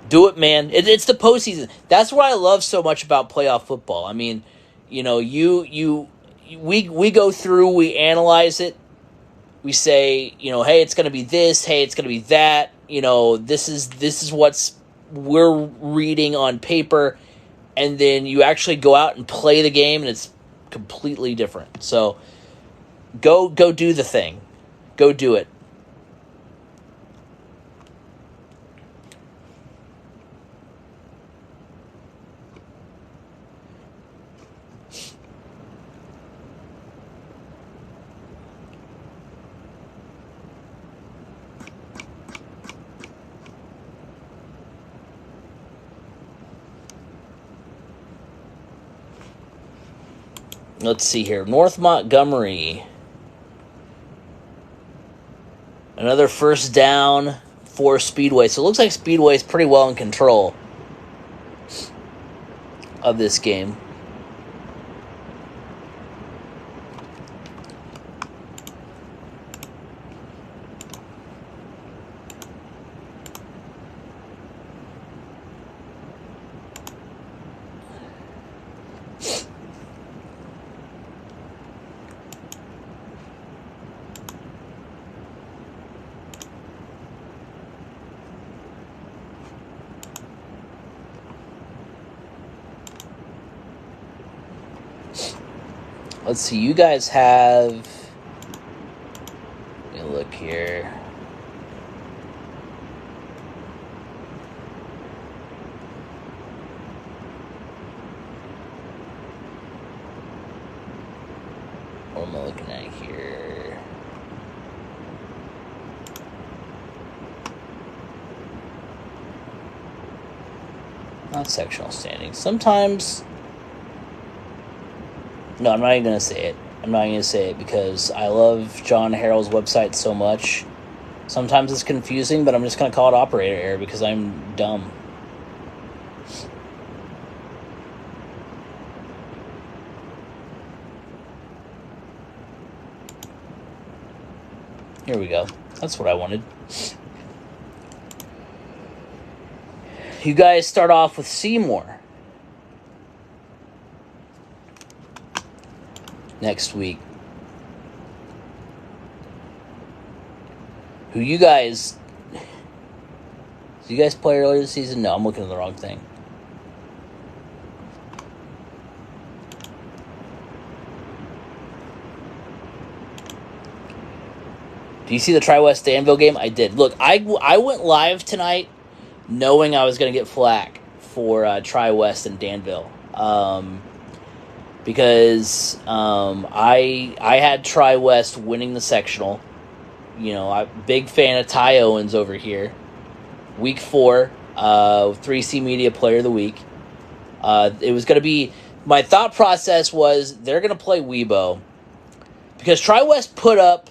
Do it, man. It's the postseason. That's what I love so much about playoff football. I mean, you know, we go through, we analyze it. We say, you know, hey, it's going to be this. Hey, it's going to be that. You know, this is what's we're reading on paper, and then you actually go out and play the game, and it's completely different. So go do the thing. Go do it. Let's see here. North Montgomery. Another first down for Speedway. So it looks like Speedway is pretty well in control of this game. Let's see, you guys have... Let me look here. What am I looking at here? Not sectional standings. Sometimes... No, I'm not even going to say it. I'm not even going to say it because I love John Harrell's website so much. Sometimes it's confusing, but I'm just going to call it operator error because I'm dumb. Here we go. That's what I wanted. You guys start off with Seymour next week. Who you guys... Did you guys play earlier this season? No, I'm looking at the wrong thing. Do you see the Tri-West Danville game? I did. Look, I went live tonight knowing I was going to get flack for Tri-West and Danville. Because I had Tri-West winning the sectional. You know, I'm a big fan of Ty Owens over here. Week 4, 3C Media Player of the Week. It was going to be... My thought process was they're going to play Weibo. Because Tri-West put up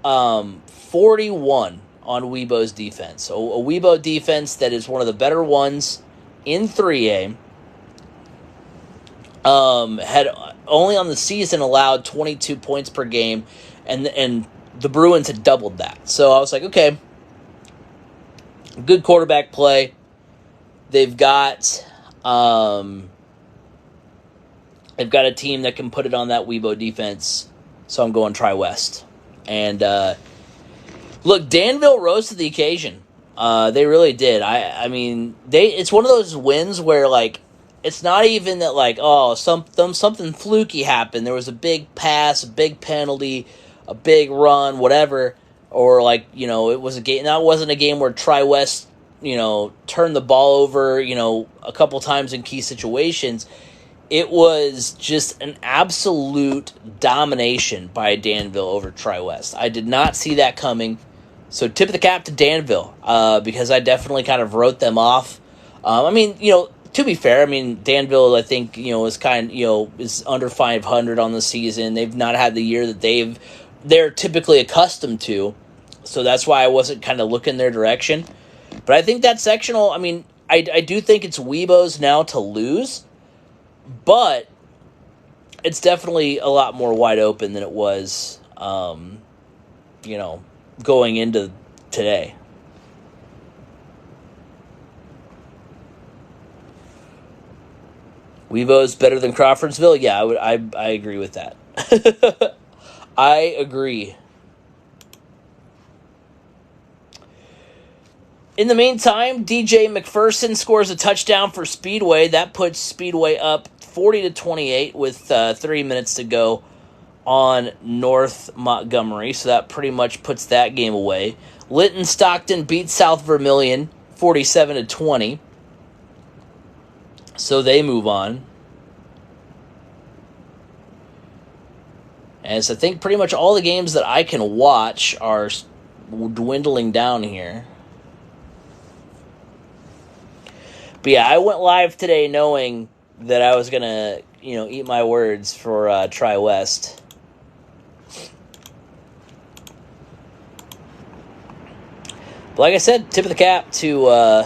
41 on Weibo's defense. So a Weibo defense that is one of the better ones in 3A. Had only on the season allowed 22 points per game, and the Bruins had doubled that. So I was like, okay, good quarterback play. They've got a team that can put it on that Weibo defense. So I'm going Tri-West. And look, Danville rose to the occasion. They really did. I mean, it's one of those wins where, like, it's not even that, like, oh, something fluky happened. There was a big pass, a big penalty, a big run, whatever. Or, like, you know, it was a game. That wasn't a game where Tri-West, you know, turned the ball over, you know, a couple times in key situations. It was just an absolute domination by Danville over Tri-West. I did not see that coming. So tip of the cap to Danville, because I definitely kind of wrote them off. I mean, you know, to be fair, I mean, Danville, I think, you know, is under 500 on the season. They've not had the year that they're typically accustomed to. So that's why I wasn't kind of looking their direction. But I think that sectional, I mean, I do think it's Weibo's now to lose. But it's definitely a lot more wide open than it was, you know, going into today. Weibo's better than Crawfordsville? Yeah, I agree with that. I agree. In the meantime, DJ McPherson scores a touchdown for Speedway. That puts Speedway up 40-28 with 3 minutes to go on North Montgomery. So that pretty much puts that game away. Lytton Stockton beats South Vermilion 47-20. So they move on. And so I think pretty much all the games that I can watch are dwindling down here. But yeah, I went live today knowing that I was going to, you know, eat my words for Tri-West. But like I said, tip of the cap to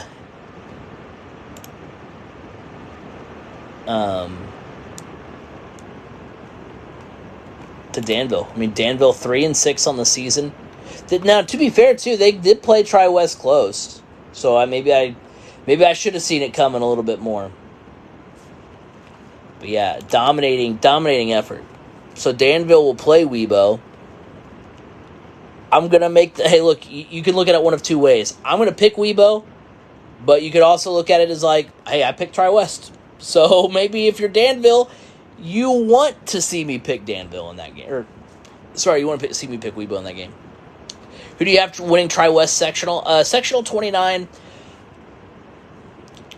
Danville. I mean, Danville 3-6 on the season. Now, to be fair, too, they did play Tri-West close. So maybe I should have seen it coming a little bit more. But yeah, dominating effort. So Danville will play Weibo. I'm going to make hey, look, you can look at it one of two ways. I'm going to pick Weibo, but you could also look at it as like, hey, I picked Tri-West. So maybe if you're Danville, you want to see me pick Danville in that game. You want to see me pick Weibo in that game. Who do you have winning Tri-West sectional? Sectional 29.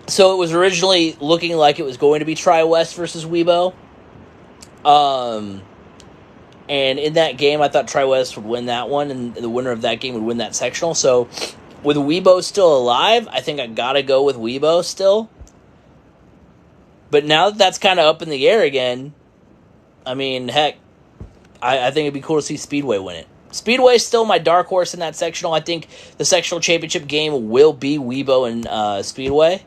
So it was originally looking like it was going to be Tri-West versus Weibo. And in that game, I thought Tri-West would win that one, and the winner of that game would win that sectional. So with Weibo still alive, I think I got to go with Weibo still. But now that that's kind of up in the air again, I mean, heck, I think it'd be cool to see Speedway win it. Speedway's still my dark horse in that sectional. I think the sectional championship game will be Weibo and Speedway.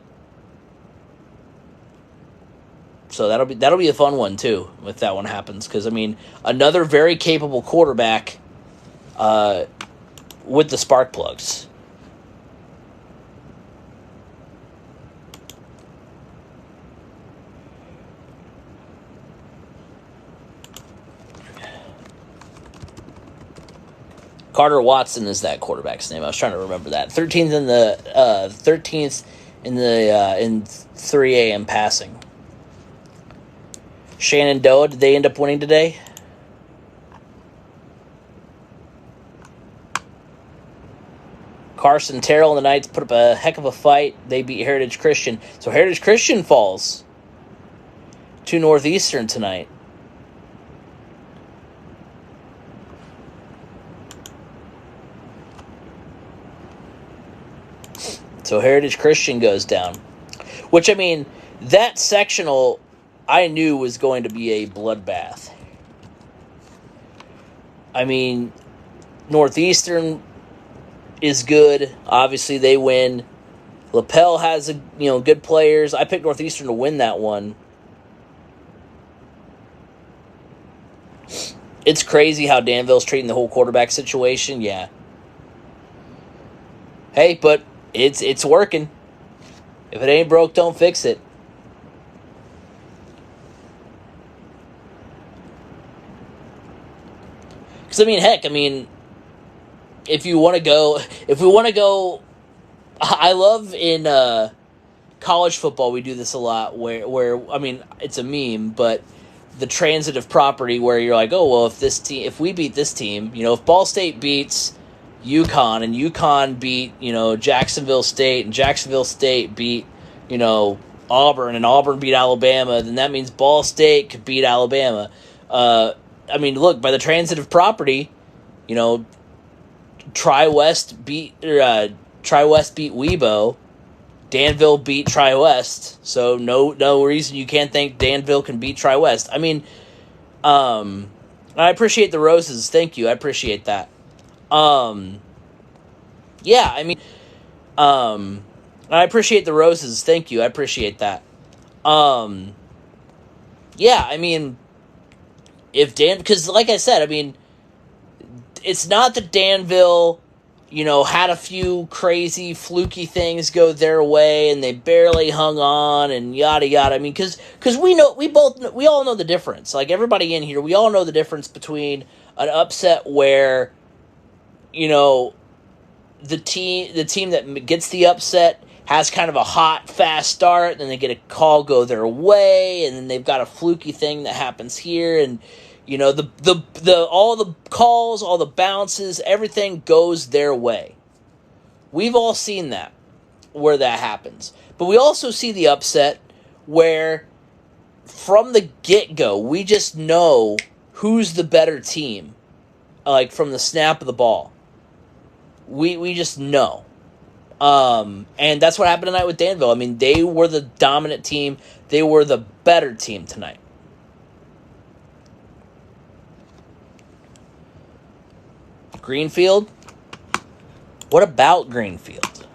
So that'll be a fun one too if that one happens, because I mean, another very capable quarterback with the spark plugs. Carter Watson is that quarterback's name. I was trying to remember that. 13th in 3A in passing. Shenandoah, did they end up winning today? Carson Terrell and the Knights put up a heck of a fight. They beat Heritage Christian. So Heritage Christian falls to Northeastern tonight. So Heritage Christian goes down. Which, I mean, that sectional I knew was going to be a bloodbath. I mean, Northeastern is good. Obviously, they win. LaPel has good players. I picked Northeastern to win that one. It's crazy how Danville's treating the whole quarterback situation. Yeah. Hey, but it's working. If it ain't broke, don't fix it. Because, heck, if we want to go, I love in college football, we do this a lot where it's a meme, but the transitive property where you're like, oh, well, if we beat this team, if Ball State beats UConn and UConn beat, Jacksonville State and Jacksonville State beat, Auburn and Auburn beat Alabama, then that means Ball State could beat Alabama. Look, by the transitive property, Tri-West beat Weibo. Danville beat Tri-West. So no reason you can't think Danville can beat Tri-West. I appreciate the roses. Thank you. I appreciate that. I appreciate the roses. Thank you. I appreciate that. Because like I said, it's not that Danville, had a few crazy fluky things go their way and they barely hung on and yada yada. Because we all know the difference. Like everybody in here, we all know the difference between an upset where, the team that gets the upset has kind of a hot, fast start, then they get a call go their way, and then they've got a fluky thing that happens here, and all the calls, all the bounces, everything goes their way. We've all seen that, where that happens. But we also see the upset where from the get-go, we just know who's the better team, like from the snap of the ball. We just know. And that's what happened tonight with Danville. They were the dominant team. They were the better team tonight. Greenfield? What about Greenfield?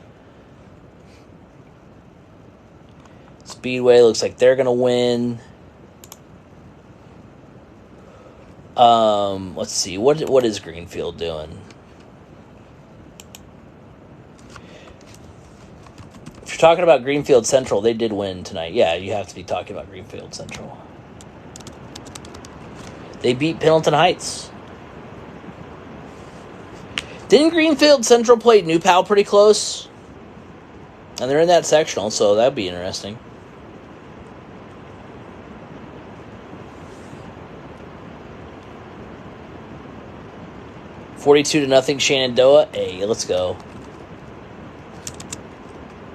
Speedway looks like they're going to win. Let's see. What is Greenfield doing? If you're talking about Greenfield Central, they did win tonight. Yeah, you have to be talking about Greenfield Central. They beat Pendleton Heights. Didn't Greenfield Central play New Pal pretty close? And they're in that sectional, so that'd be interesting. $42-0 Shenandoah. Hey, let's go.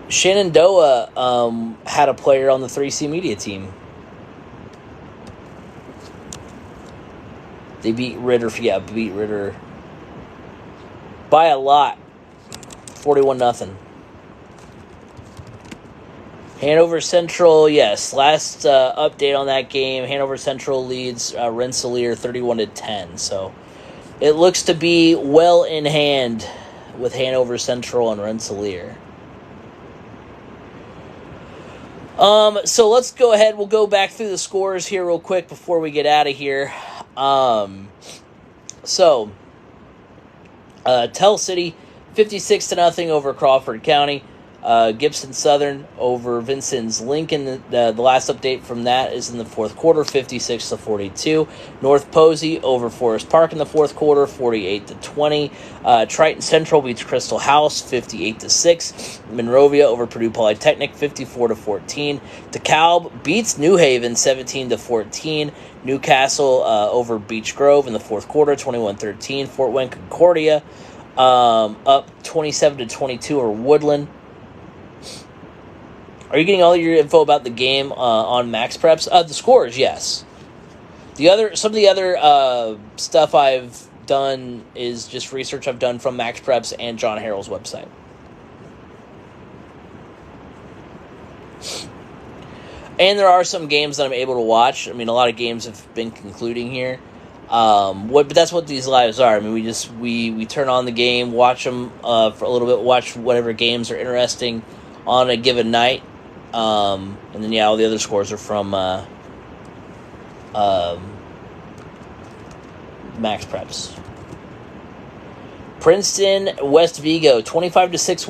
Shenandoah had a player on the 3C media team. They beat Ritter. Yeah, beat Ritter by a lot. 41-0. Hanover Central, yes. Last update on that game, Hanover Central leads Rensselaer 31-10. So it looks to be well in hand with Hanover Central and Rensselaer. So let's go ahead. We'll go back through the scores here real quick before we get out of here. Tell City 56-0 over Crawford County. Gibson Southern over Vincent's Lincoln. The last update from that is in the fourth quarter, 56-42. North Posey over Forest Park in the fourth quarter, 48-20. Triton Central beats Crystal House, 58-6. Monrovia over Purdue Polytechnic, 54-14. DeKalb beats New Haven, 17-14. Newcastle over Beech Grove in the fourth quarter, 21-13. Fort Wayne Concordia up 27-22 over Woodland. Are you getting all your info about the game on Max Preps? The scores, yes. Some of the other stuff I've done is just research I've done from Max Preps and John Harrell's website. And there are some games that I'm able to watch. I mean, a lot of games have been concluding here. But that's what these lives are. I mean, we turn on the game, watch them for a little bit, watch whatever games are interesting on a given night. And then, all the other scores are from Max Preps. Princeton, West Vigo, 25-6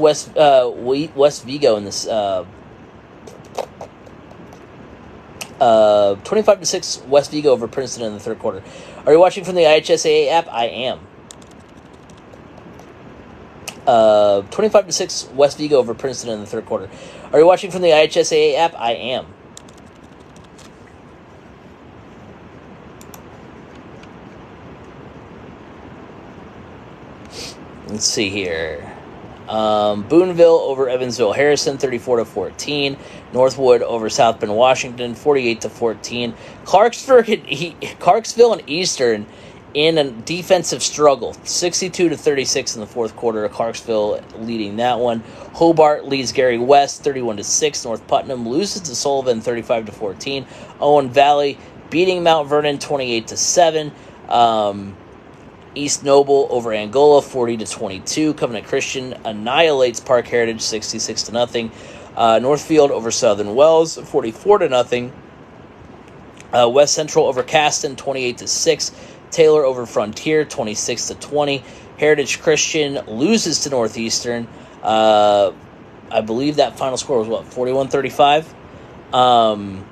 West Vigo in this 25-6 West Vigo over Princeton in the third quarter. Are you watching from the IHSAA app? I am. 25-6 West Vigo over Princeton in the third quarter. Are you watching from the IHSAA app? I am. Let's see here. Boonville over Evansville Harrison, 34-14. Northwood over South Bend Washington, 48-14. Clarksville and Eastern in a defensive struggle, 62-36 in the fourth quarter. Clarksville leading that one. Hobart leads Gary West, 31-6. North Putnam loses to Sullivan, 35-14. Owen Valley beating Mount Vernon, 28-7. East Noble over Angola, 40-22. Covenant Christian annihilates Park Heritage, 66-0. Northfield over Southern Wells, 44-0. West Central over Caston, 28-6. Taylor over Frontier, 26-20. Heritage Christian loses to Northeastern. I believe that final score was 41-35.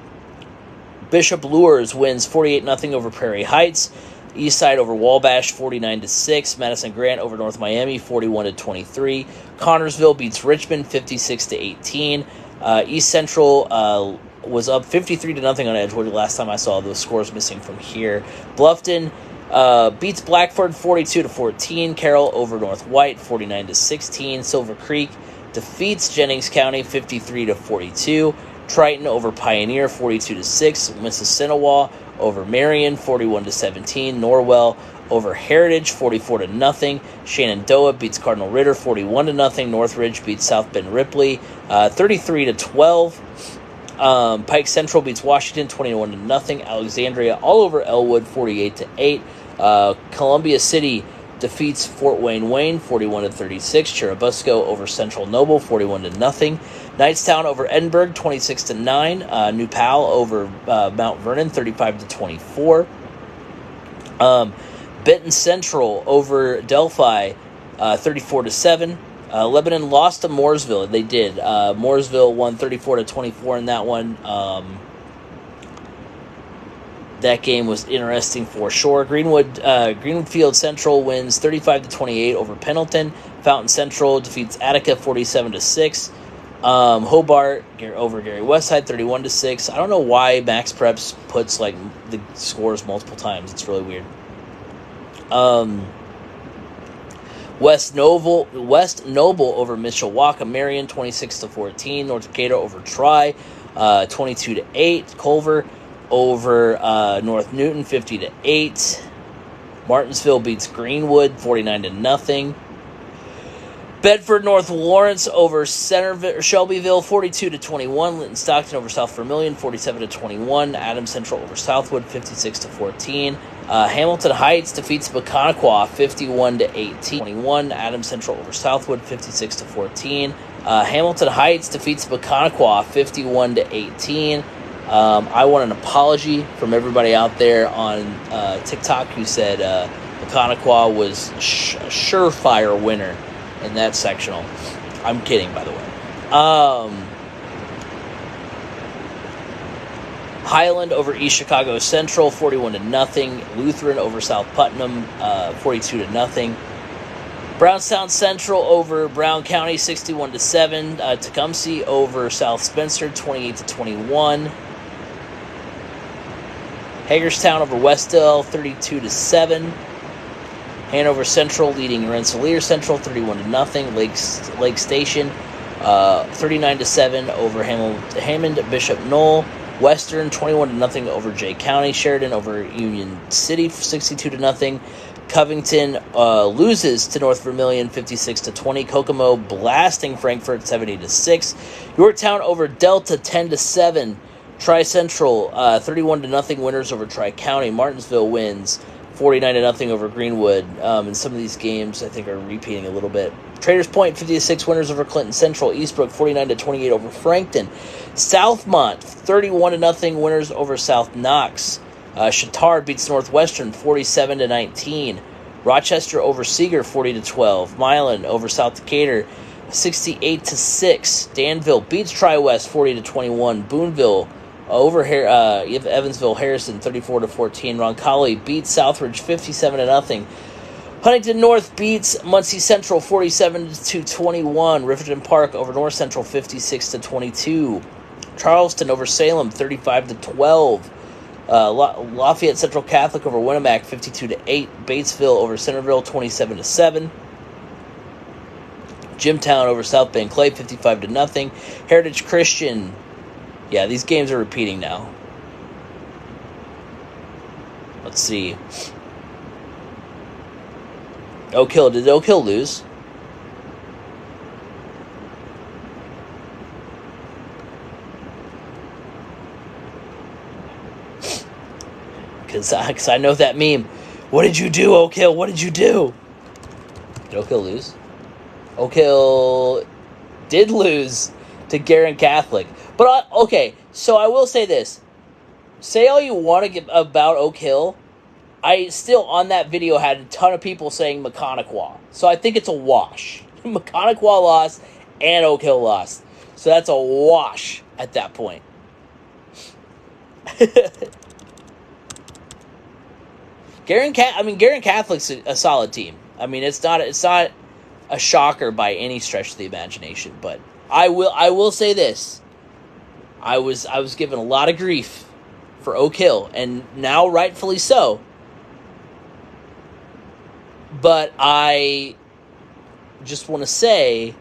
Bishop Lures wins 48-0 over Prairie Heights. Eastside over Wabash, 49-6. Madison Grant over North Miami, 41-23. Connorsville beats Richmond, 56-18. East Central was up 53-0 on Edgewood last time I saw those scores missing from here. Bluffton beats Blackford, 42-14. Carroll over North White, 49-16. Silver Creek defeats Jennings County, 53-42. Triton over Pioneer, 42-6. Mississinawa over Marion, 41-17. Norwell over Heritage, 44-0. Shenandoah beats Cardinal Ritter, 41-0. Northridge beats South Bend Ripley, 33-12. Pike Central beats Washington, 21-0. Alexandria all over Elwood, 48-8. Columbia City defeats Fort Wayne, 41-36. Churubusco over Central Noble, 41-0. Knightstown over Edinburgh, 26-9. New Powell over Mount Vernon, 35-24. Benton Central over Delphi, 34-7. Lebanon lost to Mooresville. They did. Mooresville won 34-24 in that one. That game was interesting for sure. Greenwood Central wins 35-28 over Pendleton. Fountain Central defeats Attica 47-6. Hobart over Gary Westside 31-6. I don't know why Max Preps puts the scores multiple times. It's really weird. West Noble over Mishawaka Marion 26-14. North Decatur over Tri 22-8. Culver over North Newton 50-8. Martinsville beats Greenwood 49-0. Bedford North Lawrence over Shelbyville 42-21. Linton Stockton over South Vermilion 47-21. Adams Central over Southwood 56-14. Hamilton Heights defeats Beconaquah 51-18. Adams Central over Southwood 56-14. Hamilton Heights defeats Beconaquah 51-18. I want an apology from everybody out there on TikTok who said Beconaquah was a surefire winner in that sectional. I'm kidding, by the way. Highland over East Chicago Central, 41-0. Lutheran over South Putnam, 42-0. Brownstown Central over Brown County, 61-7. Tecumseh over South Spencer, 28-21. Hagerstown over Westdale, 32-7. Hanover Central leading Rensselaer Central, 31-0. Lake Station, 39-7 over Hammond Bishop Knoll. Western, 21-0 over Jay County. Sheridan over Union City, 62-0. Covington loses to North Vermilion, 56-20. Kokomo blasting Frankfort, 70-6. Yorktown over Delta, 10-7. Tri-Central, 31-0 winners over Tri-County. Martinsville wins 49-0 over Greenwood. And some of these games, I think, are repeating a little bit. Traders Point, 50-6 winners over Clinton Central. Eastbrook, 49-28 over Frankton. Southmont, 31-0 winners over South Knox. Chatard beats Northwestern, 47-19. Rochester over Seeger, 40-12. Milan over South Decatur, 68-6. Danville beats Tri-West, 40-21. Boonville over Evansville Harrison, 34-14. Roncalli beats Southridge, 57-0. Huntington North beats Muncie Central, 47-21. Rifferton Park over North Central, 56-22. Charleston over Salem, 35-12. Lafayette Central Catholic over Winnemac, 52-8. Batesville over Centerville, 27-7. Jimtown over South Bend Clay, 55-0. Heritage Christian. Yeah, these games are repeating now. Let's see. Oak Hill. Did Oak Hill lose? Because I know that meme. What did you do, Oak Hill? What did you do? Did Oak Hill lose? Oak Hill did lose to Guerin Catholic. But, okay, so I will say this. Say all you want to get about Oak Hill. I still, on that video, had a ton of people saying Mechaniquah. So I think it's a wash. Mechaniquah lost and Oak Hill lost. So that's a wash at that point. Guerin Catholic's a solid team. I mean, it's not a shocker by any stretch of the imagination. But I will say this. I was given a lot of grief for Oak Hill, and now rightfully so. But I just want to say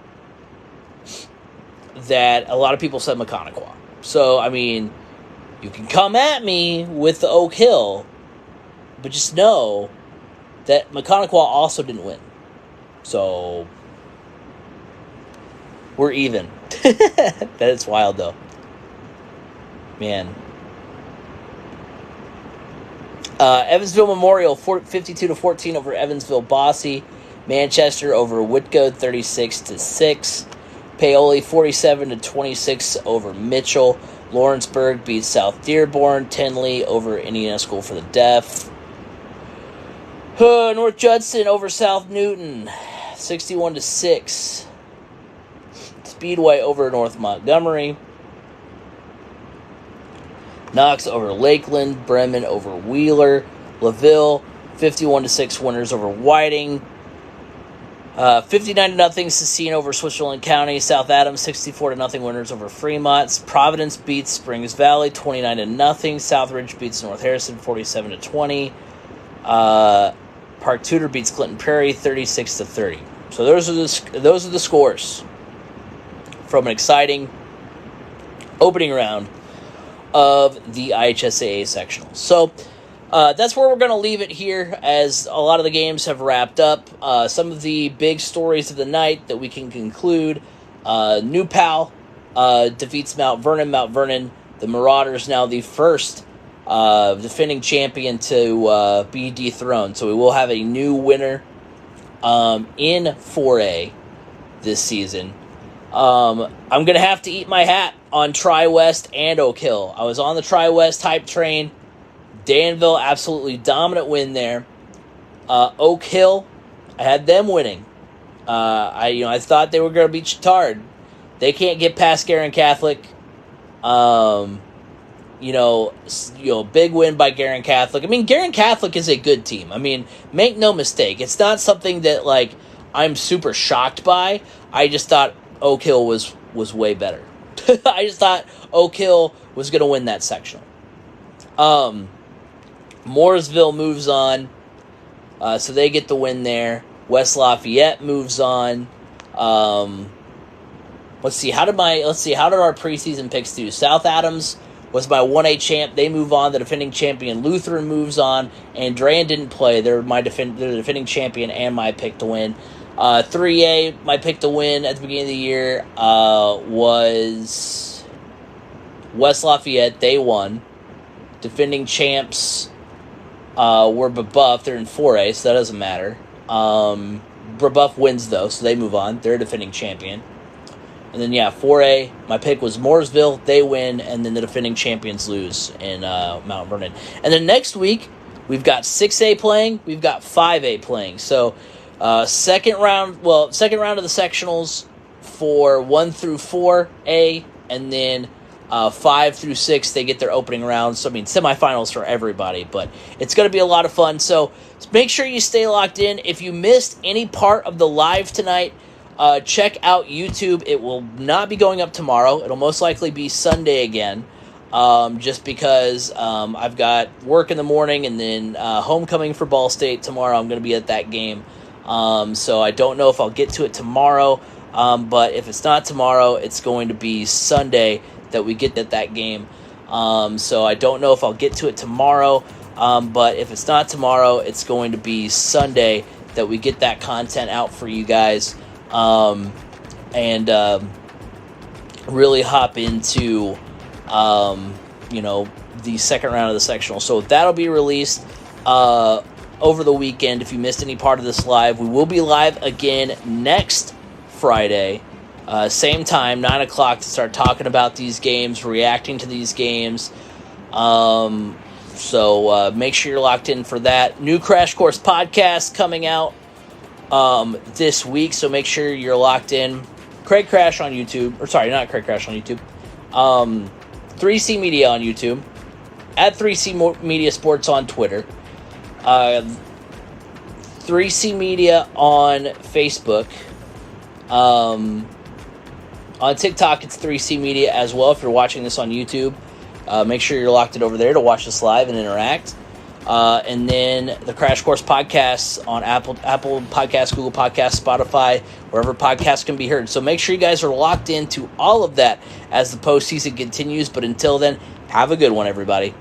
that a lot of people said Mechaniquah. So, I mean, you can come at me with the Oak Hill, but just know that Mechaniquah also didn't win. So, we're even. That is wild, though. Man. Evansville Memorial, 52-14 over Evansville Bossy. Manchester over Whitgo, 36-6. Paoli, 47-26 over Mitchell. Lawrenceburg beats South Dearborn. Tenley over Indiana School for the Deaf. North Judson over South Newton, 61-6. Speedway over North Montgomery. Knox over Lakeland. Bremen over Wheeler. LaVille, 51-6 winners over Whiting. 59-0 Cecine over Switzerland County. South Adams, 64-0 winners over Fremont. Providence beats Springs Valley, 29-0. Southridge beats North Harrison, 47-20. Park Tudor beats Clinton Prairie, 36-30. So those are the scores from an exciting opening round of the IHSAA sectional. So that's where we're going to leave it here, as a lot of the games have wrapped up. Some of the big stories of the night that we can conclude: New Pal defeats Mount Vernon. Mount Vernon, the Marauders, now the first defending champion to be dethroned. So we will have a new winner in 4A this season. I'm going to have to eat my hat on Tri-West and Oak Hill. I was on the Tri-West hype train. Danville, absolutely dominant win there. Oak Hill, I had them winning. I thought they were going to beat Chatard. They can't get past Garin Catholic. Big win by Garin Catholic. I mean, Garin Catholic is a good team. I mean, make no mistake. It's not something that, like, I'm super shocked by. I just thought Oak Hill was way better. I just thought Oak Hill was going to win that sectional. Mooresville moves on. So they get the win there. West Lafayette moves on. Let's see. How did our preseason picks do? South Adams was my 1A champ. They move on. The defending champion Lutheran moves on. Andrean didn't play. They're the defending champion and my pick to win. 3A, my pick to win at the beginning of the year was West Lafayette. They won. Defending champs were Brebeuf. They're in 4A, so that doesn't matter. Brebeuf wins, though, so they move on. They're a defending champion. And then, 4A, my pick was Mooresville. They win, and then the defending champions lose in Mount Vernon. And then next week, we've got 6A playing. We've got 5A playing. So, second round of the sectionals for 1 through 4A, and then 5 through 6, they get their opening rounds. So, I mean, semifinals for everybody. But it's going to be a lot of fun. So, make sure you stay locked in. If you missed any part of the live tonight, check out YouTube. It will not be going up tomorrow. It'll most likely be Sunday again, just because I've got work in the morning and then homecoming for Ball State tomorrow. I'm going to be at that game. So I don't know if I'll get to it tomorrow, but if it's not tomorrow, it's going to be Sunday that we get at that game. So I don't know if I'll get to it tomorrow, but if it's not tomorrow, it's going to be Sunday that we get that content out for you guys. Really hop into, the second round of the sectional. So that'll be released over the weekend. If you missed any part of this live, we will be live again next Friday, same time, 9 o'clock, to start talking about these games, reacting to these games. So make sure you're locked in for that. New Crash Course podcast coming out this week, so make sure you're locked in. Craig Crash on YouTube, or sorry, not Craig Crash on YouTube. 3C Media on YouTube, at 3C Media Sports on Twitter, 3C Media on Facebook. On TikTok, it's 3C Media as well. If you're watching this on YouTube, make sure you're locked in over there to watch this live and interact. And then the Crash Course podcasts on Apple Podcasts, Google Podcasts, Spotify, wherever podcasts can be heard. So make sure you guys are locked into all of that as the postseason continues. But until then, have a good one, everybody.